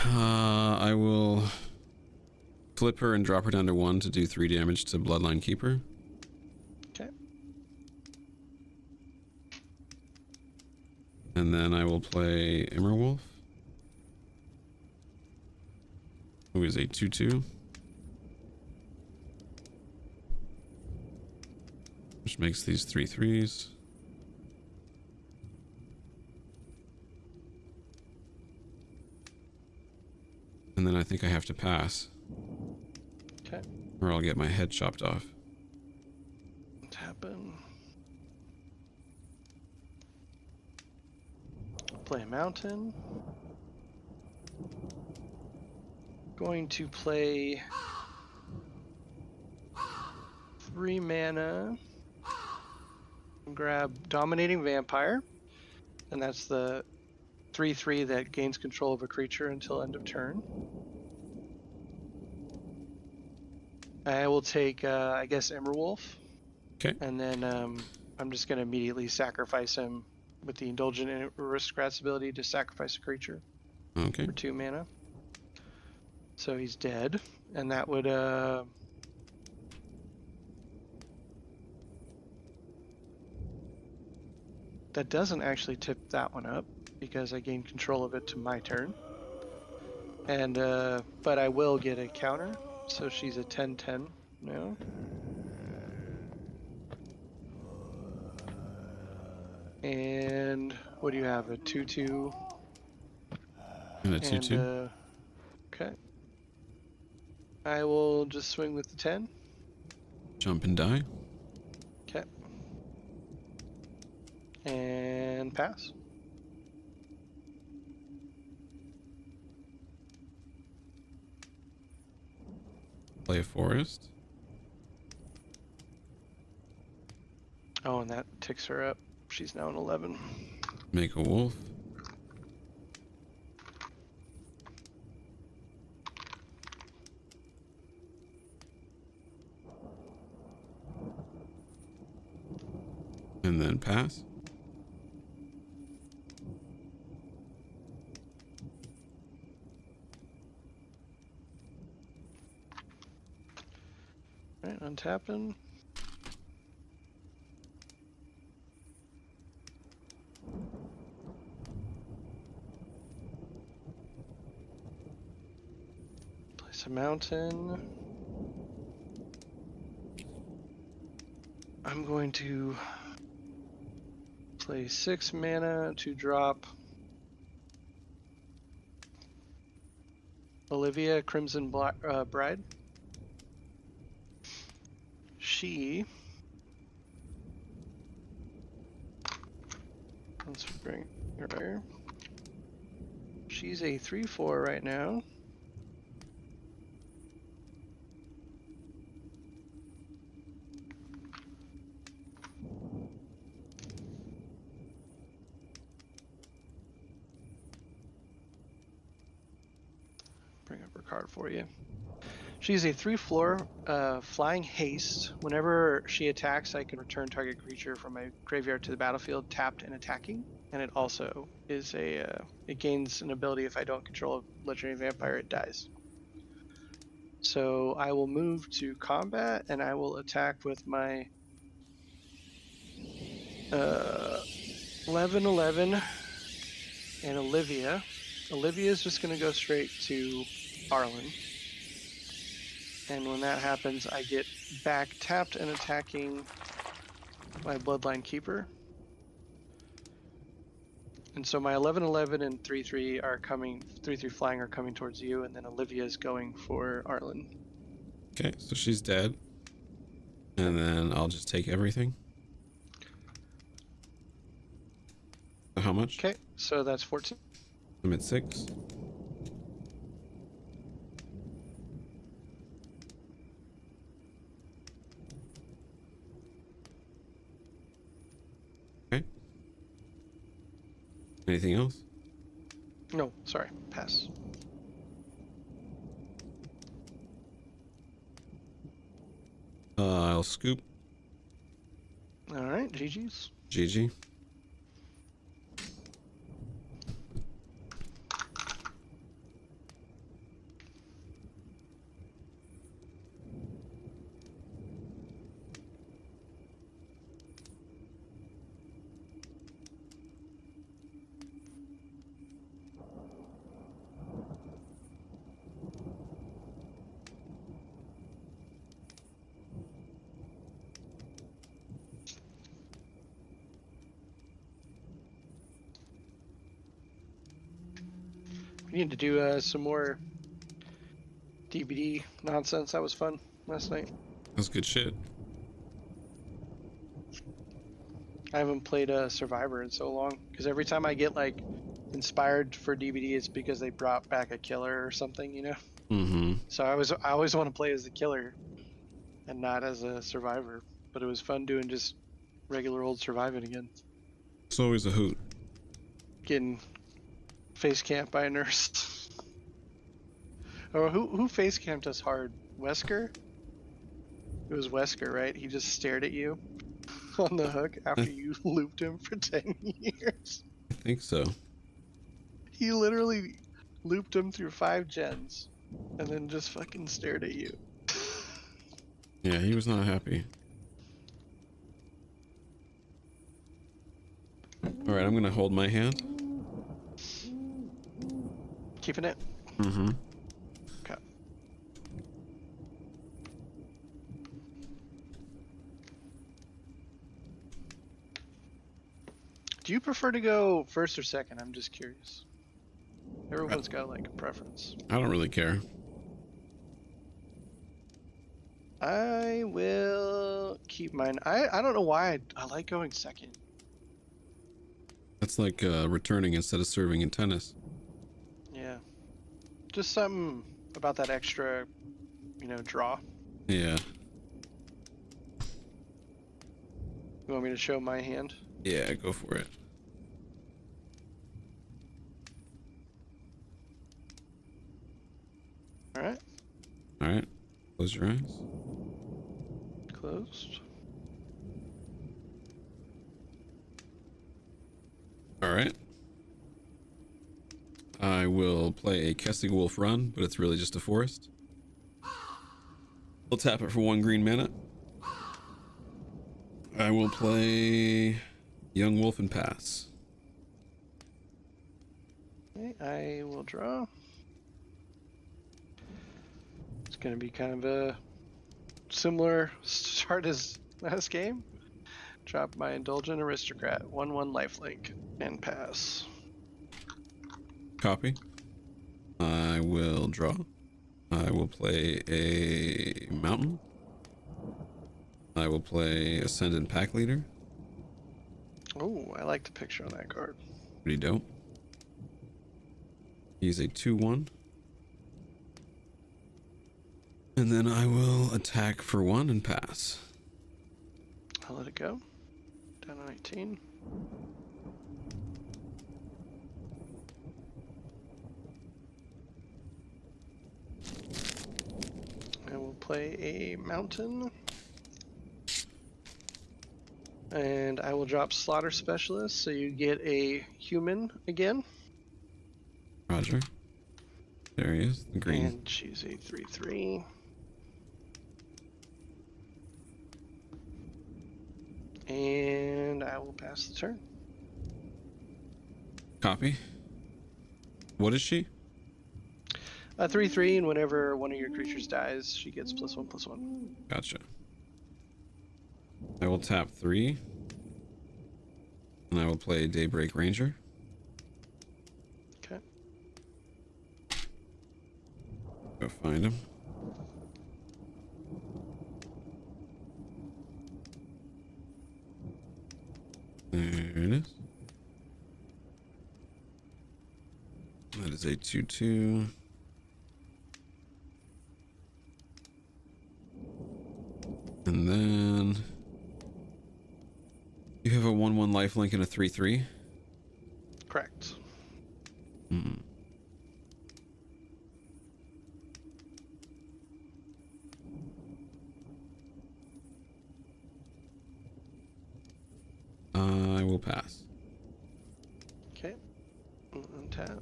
I will flip her and drop her down to 1 to do 3 damage to Bloodline Keeper. Okay. And then I will play Werewolf, who is a 2/2. Which makes these 3/3s. And then I think I have to pass, Okay. or I'll get my head chopped off. Tapping. Play a mountain. Going to play 3 mana. Grab Dominating Vampire. And that's the 3/3 that gains control of a creature until end of turn. I will take, I guess, Emberwolf. Okay. And then I'm just going to immediately sacrifice him with the Indulgent Aristocrat's ability to sacrifice a creature Okay. for 2 mana. So he's dead. And that would... that doesn't actually tip that one up, because I gain control of it to my turn. And but I will get a counter, so she's a 10/10 now. And what do you have? A 2/2 And a 2/2. Okay. I will just swing with the 10. Jump and die. Okay. And pass. Play a forest. Oh, and that ticks her up. She's now an 11. Make a wolf. And then pass. Alright, untapping. Place a mountain. I'm going to play 6 mana to drop Olivia Crimson Bride. Let's bring her here. She's a 3/4 right now. Bring up her card for you. She's a 3/4 flying haste. Whenever she attacks, I can return target creature from my graveyard to the battlefield, tapped and attacking. And it also is it gains an ability if I don't control a legendary vampire, it dies. So I will move to combat and I will attack with my 11/11 and Olivia. Olivia is just going to go straight to Arlen. And when that happens, I get back tapped and attacking my Bloodline Keeper. And so my 11/11 and 3/3 are coming, 3/3 flying are coming towards you, and then Olivia is going for Arlen. Okay, so she's dead. And then I'll just take everything. So how much? Okay, so that's 14. I'm at 6. Okay. Anything else? No, sorry, pass. I'll scoop. All right, GG's. GG. We need to do some more DBD nonsense. That was fun last night. That's good shit. I haven't played Survivor in so long because every time I get like inspired for DBD, it's because they brought back a killer or something, you know. Mm-hmm. So I always want to play as the killer and not as a survivor. But it was fun doing just regular old surviving again. It's always a hoot. Getting face camped by a nurse. Or who face camped us hard? Wesker? It was Wesker, right? He just stared at you on the hook after you looped him for 10 years. I think so. He literally looped him through 5 gens and then just fucking stared at you. Yeah, he was not happy. Alright, I'm gonna hold my hand. Keeping it? Mm-hmm. Okay. Do you prefer to go first or second? I'm just curious. Everyone's got like a preference. I don't really care. I will keep mine. I don't know why I like going second. That's like returning instead of serving in tennis. Yeah. Just something about that extra, draw. Yeah. You want me to show my hand? Yeah, go for it. All right. All right. Close your eyes. Closed. All right. I will play a Kessing Wolf run, but it's really just a forest. I'll tap it for 1 green mana. I will play Young Wolf and pass. Okay, I will draw. It's going to be kind of a similar start as last game. Drop my Indulgent Aristocrat, 1/1 lifelink, and pass. Copy. I will draw. I will play a mountain. I will play Ascendant Pack Leader. Oh, I like the picture on that card. Pretty dope. He's a 2/1. And then I will attack for 1 and pass. I'll let it go. Down to 19. I will play a mountain. And I will drop Slaughter Specialist, so you get a human again. Roger. There he is, the green. And choose a 3/3. And I will pass the turn. Copy. What is she? A 3/3, and whenever one of your creatures dies, she gets +1/+1. Gotcha. I will tap 3. And I will play Daybreak Ranger. Okay. Go find him. There it is. That is a 2/2. And then you have a 1/1 lifelink and a 3/3. Correct. Mm. I will pass. Okay. Untap.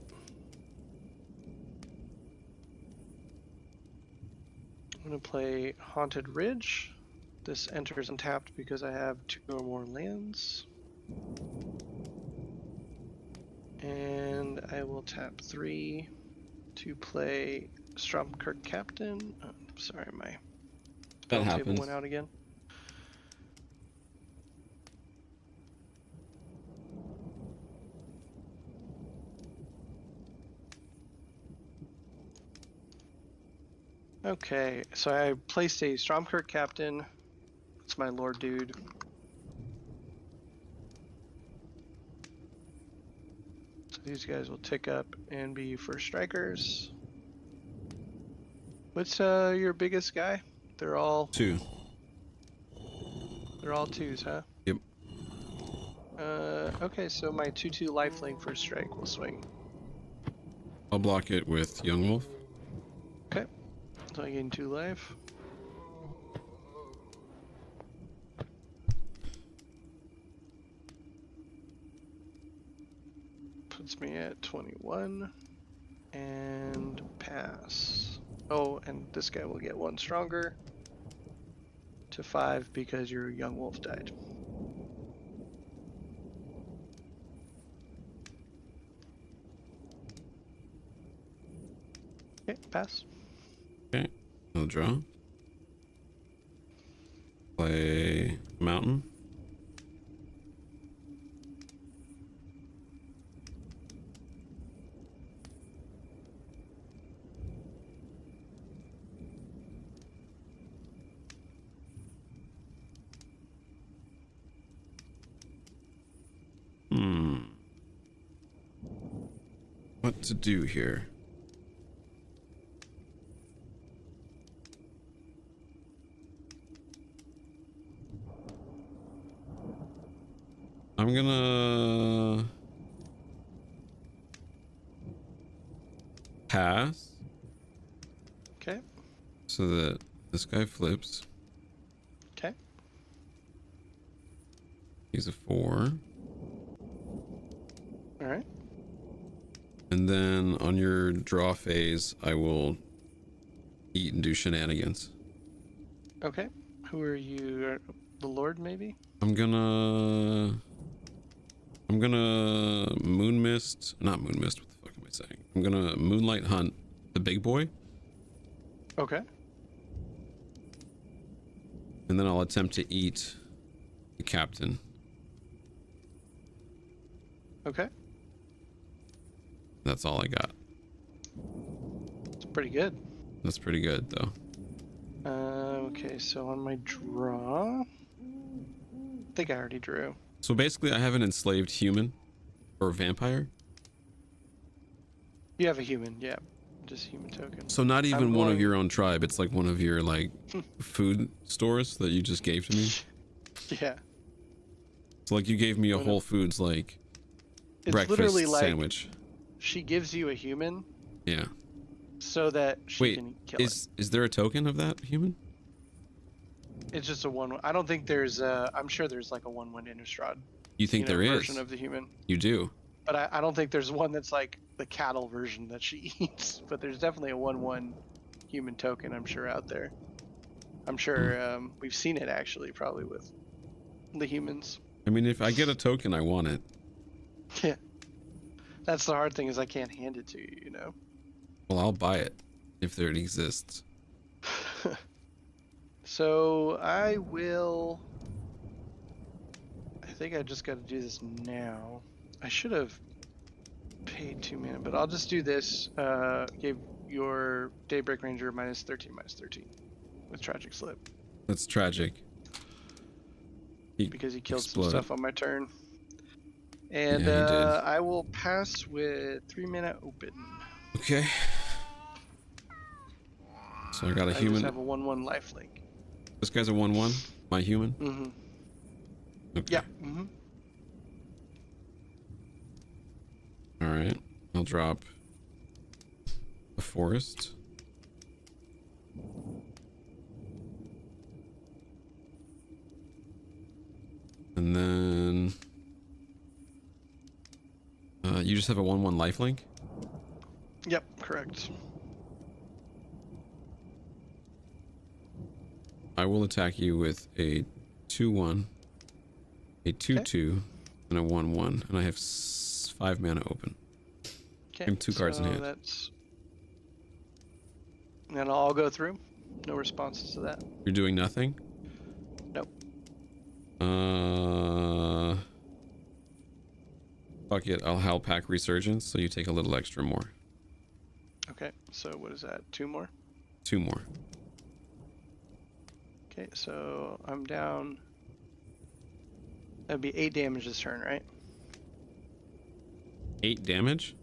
I'm going to play Haunted Ridge. This enters untapped because I have 2 or more lands. And I will tap 3 to play Stromkirk Captain. Oh, sorry, my That spell table happens. went out again. Okay, so I placed a Stromkirk Captain. It's my Lord Dude. So these guys will tick up and be first strikers. What's your biggest guy? They're all 2. They're all 2s, huh? Yep. Okay, so my 2/2 lifelink first strike will swing. I'll block it with Young Wolf. Okay, so I gain 2 life. Puts me at 21 and pass. Oh, and this guy will get 1 stronger to 5 because your young wolf died. Okay, pass. Okay. I'll draw. Play Mountain. what to do here. I'm gonna pass Okay. so that this guy flips. Okay. He's a 4. All right. And then on your draw phase, I will eat and do shenanigans. Okay. Who are you? The Lord, maybe? I'm gonna moon mist, not moon mist, what the fuck am I saying? I'm gonna moonlight hunt the big boy, Okay. and then I'll attempt to eat the captain. Okay. That's all I got. It's pretty good. That's pretty good though. Okay, so on my draw, I think I already drew. So basically I have an enslaved human or vampire. You have a human, yeah. Just human token. So not even I'm one of going- your own tribe. It's like one of your like food stores that you just gave to me. Yeah. So like you gave me a Whole Foods like It's breakfast literally like sandwich. she gives you a human Yeah. so that she Wait, can kill it. is there a token of that human? It's just a one. I don't think there's. I'm sure there's like a 1/1 Innistrad. You think there is? Version of the human, You do. but I don't think there's one that's like the cattle version that she eats. But there's definitely a 1/1 human token. I'm sure out there. I'm sure we've seen it actually, probably with the humans. I mean, if I get a token, I want it. Yeah. That's the hard thing is I can't hand it to you. You know. Well, I'll buy it if there exists. So I will. I think I just got to do this now. I should have paid 2 mana, but I'll just do this. Gave your Daybreak Ranger -13/-13 with Tragic Slip That's tragic. because he killed exploded. some stuff on my turn. And Yeah, he did. I will pass with 3 mana open. Okay. So I got a I human. just have a 1/1 lifelink. This guy's a 1/1. My human. Mm-hmm. Okay. Yeah. Mm-hmm. All right. I'll drop a forest. And then you just have a 1/1 lifelink. Yep. Correct. I will attack you with a 2/1, a 2/2, and a 1/1, and I have 5 mana open. Okay. And 2 cards in hand. That's. And I'll go through. No responses to that. You're doing nothing? Nope. Fuck it, I'll Howl Pack Resurgence, so you take a little extra more. Okay. So what is that? 2 more. 2 more. Okay. So I'm down. That'd be 8 damage this turn, right? 8 damage?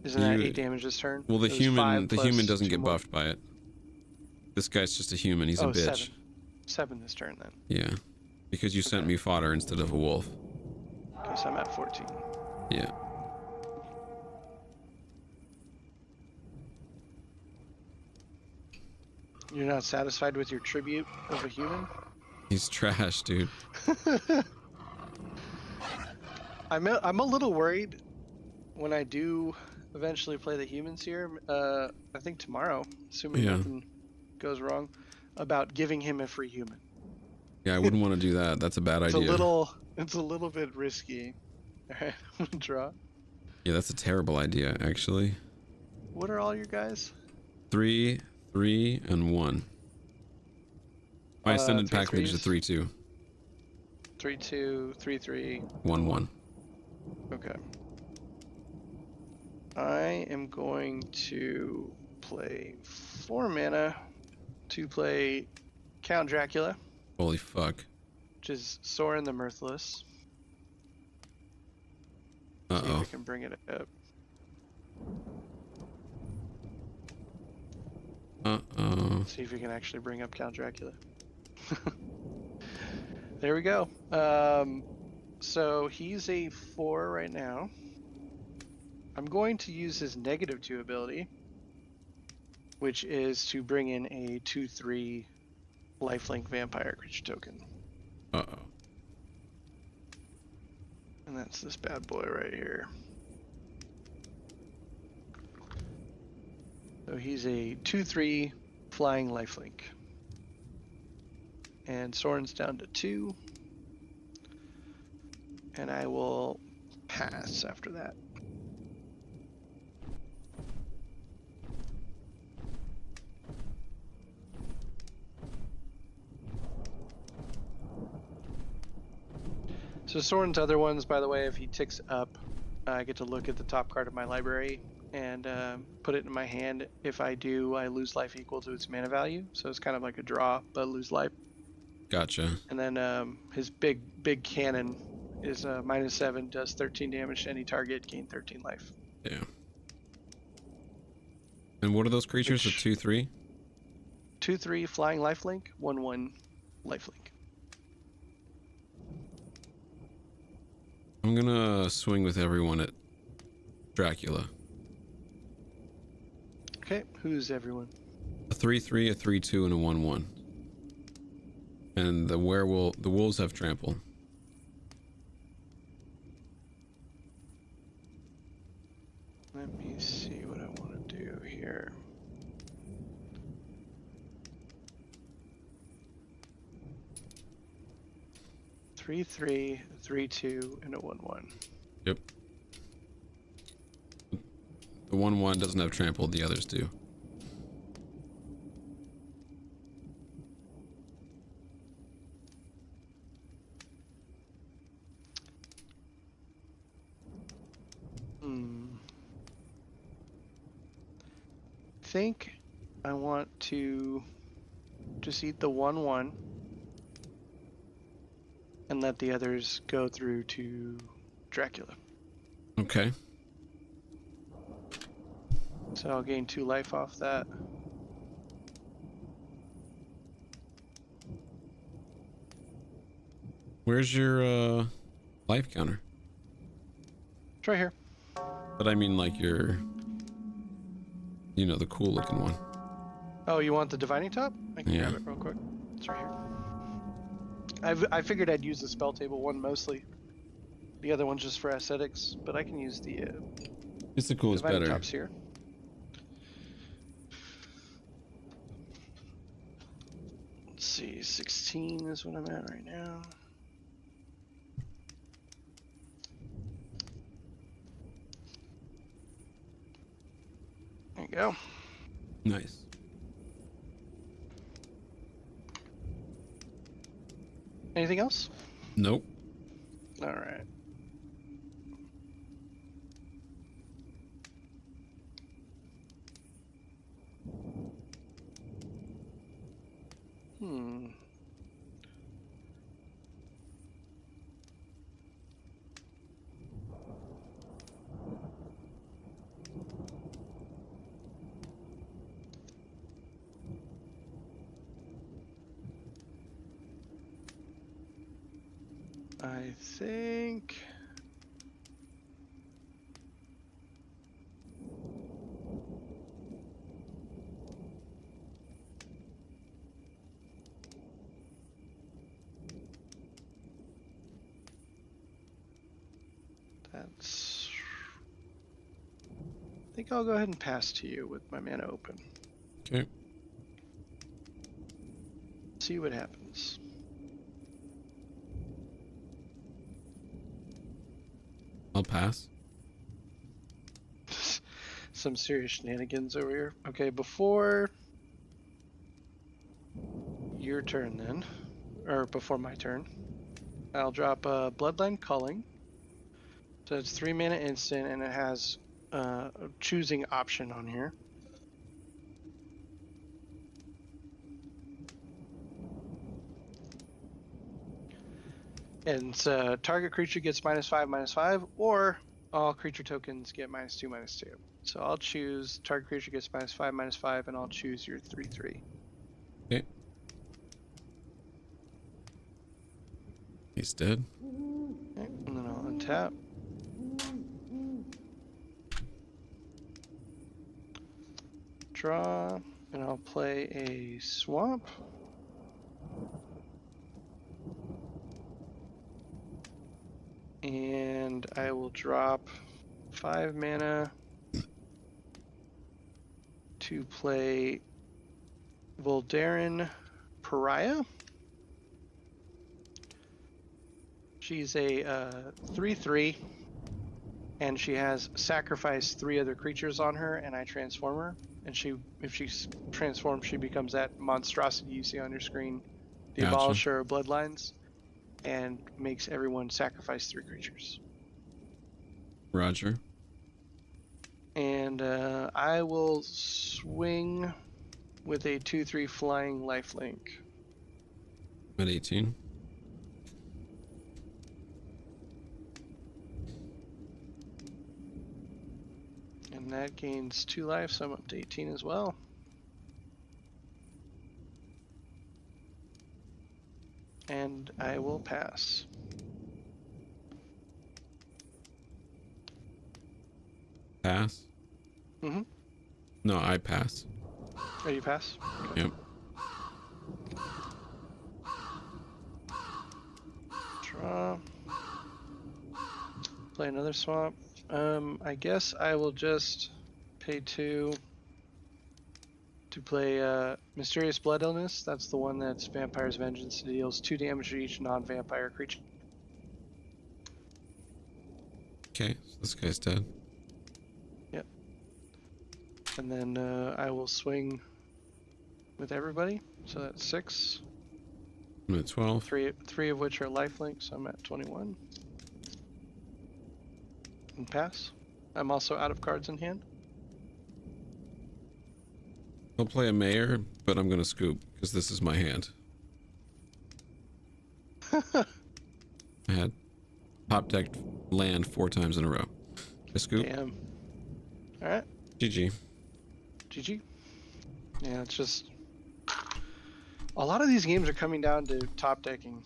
Isn't that You- 8 damage this turn? Well, the It was human 5 plus doesn't 2 get more. buffed by it. This guy's just a human. He's a Oh, bitch. 7 this turn then. Yeah, because you sent me fodder instead of a wolf. Okay, so I'm at 14. Yeah. You're not satisfied with your tribute of a human? He's trash, dude. I'm a little worried when I do eventually play the humans here. I think tomorrow, assuming Yeah. nothing goes wrong, about giving him a free human. Yeah, I wouldn't want to do that. That's a bad It's idea. it's a little bit risky. All right, I'm gonna draw. Yeah, that's a terrible idea, actually. What are all your guys? 3, 3, and 1. My ascended 3 pack leads to threes? 3/2, 3/2, 3/3. 1/1. Okay. I am going to play 4 mana to play Count Dracula, Holy fuck. which is Sorin the Mirthless. See if Uh-oh. I can bring it up. See if we can actually bring up Count Dracula. There we go. So he's a 4 right now. I'm going to use his -2 ability, which is to bring in a 2/3 lifelink vampire creature token. Uh-oh. And that's this bad boy right here. So he's a 2/3 flying lifelink. And Soren's down to 2. And I will pass after that. So Soren's other ones, by the way, if he ticks up, I get to look at the top card of my library and put it in my hand. If I do, I lose life equal to its mana value. So it's kind of like a draw, but lose life. Gotcha. And then his big cannon is -7, does 13 damage to any target, gain 13 life. Yeah. And what are those creatures? The 2/3? 2/3 flying lifelink, 1/1 lifelink. I'm gonna swing with everyone at Dracula. Okay, who's everyone? A 3/3, a 3/2, and a 1/1. And the wolves have trample. Let me see what I want to do here. Three, 3/2, and a 1/1. Yep. The 1/1 doesn't have trample, the others do. I think I want to just eat the 1/1 and let the others go through to Dracula. Okay. So I'll gain 2 life off that. Where's your life counter? It's right here. But I mean like your, you know, the cool looking one. Oh, you want the divining top? I can Yeah. grab it real quick. It's right here. I figured I'd use the spell table one mostly. The other one's just for aesthetics, but I can use the It's the coolest divining better. tops here. Let's see, 16 is what I'm at right now. There you go. Nice. Anything else? Nope. All right. I think that's. I think I'll go ahead and pass to you with my mana open. Okay. See what happens. I'll pass. Some serious shenanigans over here. Okay, before your turn then, or before my turn, I'll drop a Bloodline Culling. So it's 3 mana instant, and it has a choosing option on here. And target creature gets -5/-5, or all creature tokens get -2/-2. So I'll choose target creature gets -5/-5, and I'll choose your 3/3. He's dead. Okay, and then I'll untap. Draw, and I'll play a swamp. And I will drop 5 mana to play Voldarin Pariah. She's a 3/3, and she has sacrificed 3 other creatures on her, and I transform her. And if she's transformed, she becomes that monstrosity you see on your screen, the Gotcha. Abolisher of Bloodlines, and makes everyone sacrifice 3 creatures. Roger. And I will swing with a 2/3 flying lifelink. At 18. And that gains 2 life, so I'm up to 18 as well. And I will pass. Pass? Mm-hmm. No, I pass. Oh, you pass? Okay. Yep. Draw. Play another swamp. I guess I will just pay 2 to play Mysterious Blood Illness. That's the one that's Vampire's Vengeance. It deals 2 damage to each non-vampire creature. Okay, so this guy's dead. Yep. And then I will swing with everybody. So that's 6. I'm at 12. Three of which are lifelink, so I'm at 21. And pass. I'm also out of cards in hand. I'll play a mayor, but I'm gonna scoop because this is my hand. I had top decked land 4 times in a row. I scoop. Damn. Alright. GG. GG. Yeah, it's just... A lot of these games are coming down to top decking.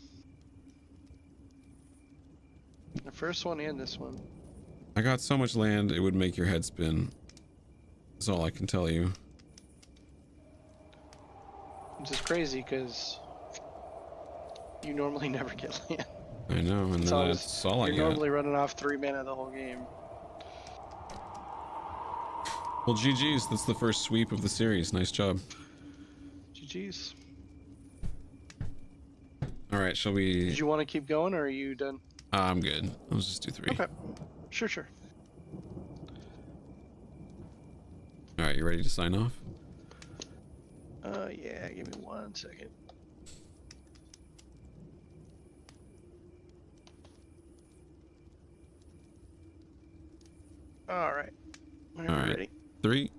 The first one and this one. I got so much land it would make your head spin. That's all I can tell you. Which is crazy because you normally never get land. I know, and It's then always- that's all I You're got. normally running off 3 mana the whole game. Well, GG's. That's the first sweep of the series. Nice job. GG's. All right, shall we? Did you want to keep going or are you done? I'm good. Let's just do 3. Okay. Sure. All right, you ready to sign off? Yeah, give me 1 second. All right. Whenever All you're right. ready. 3,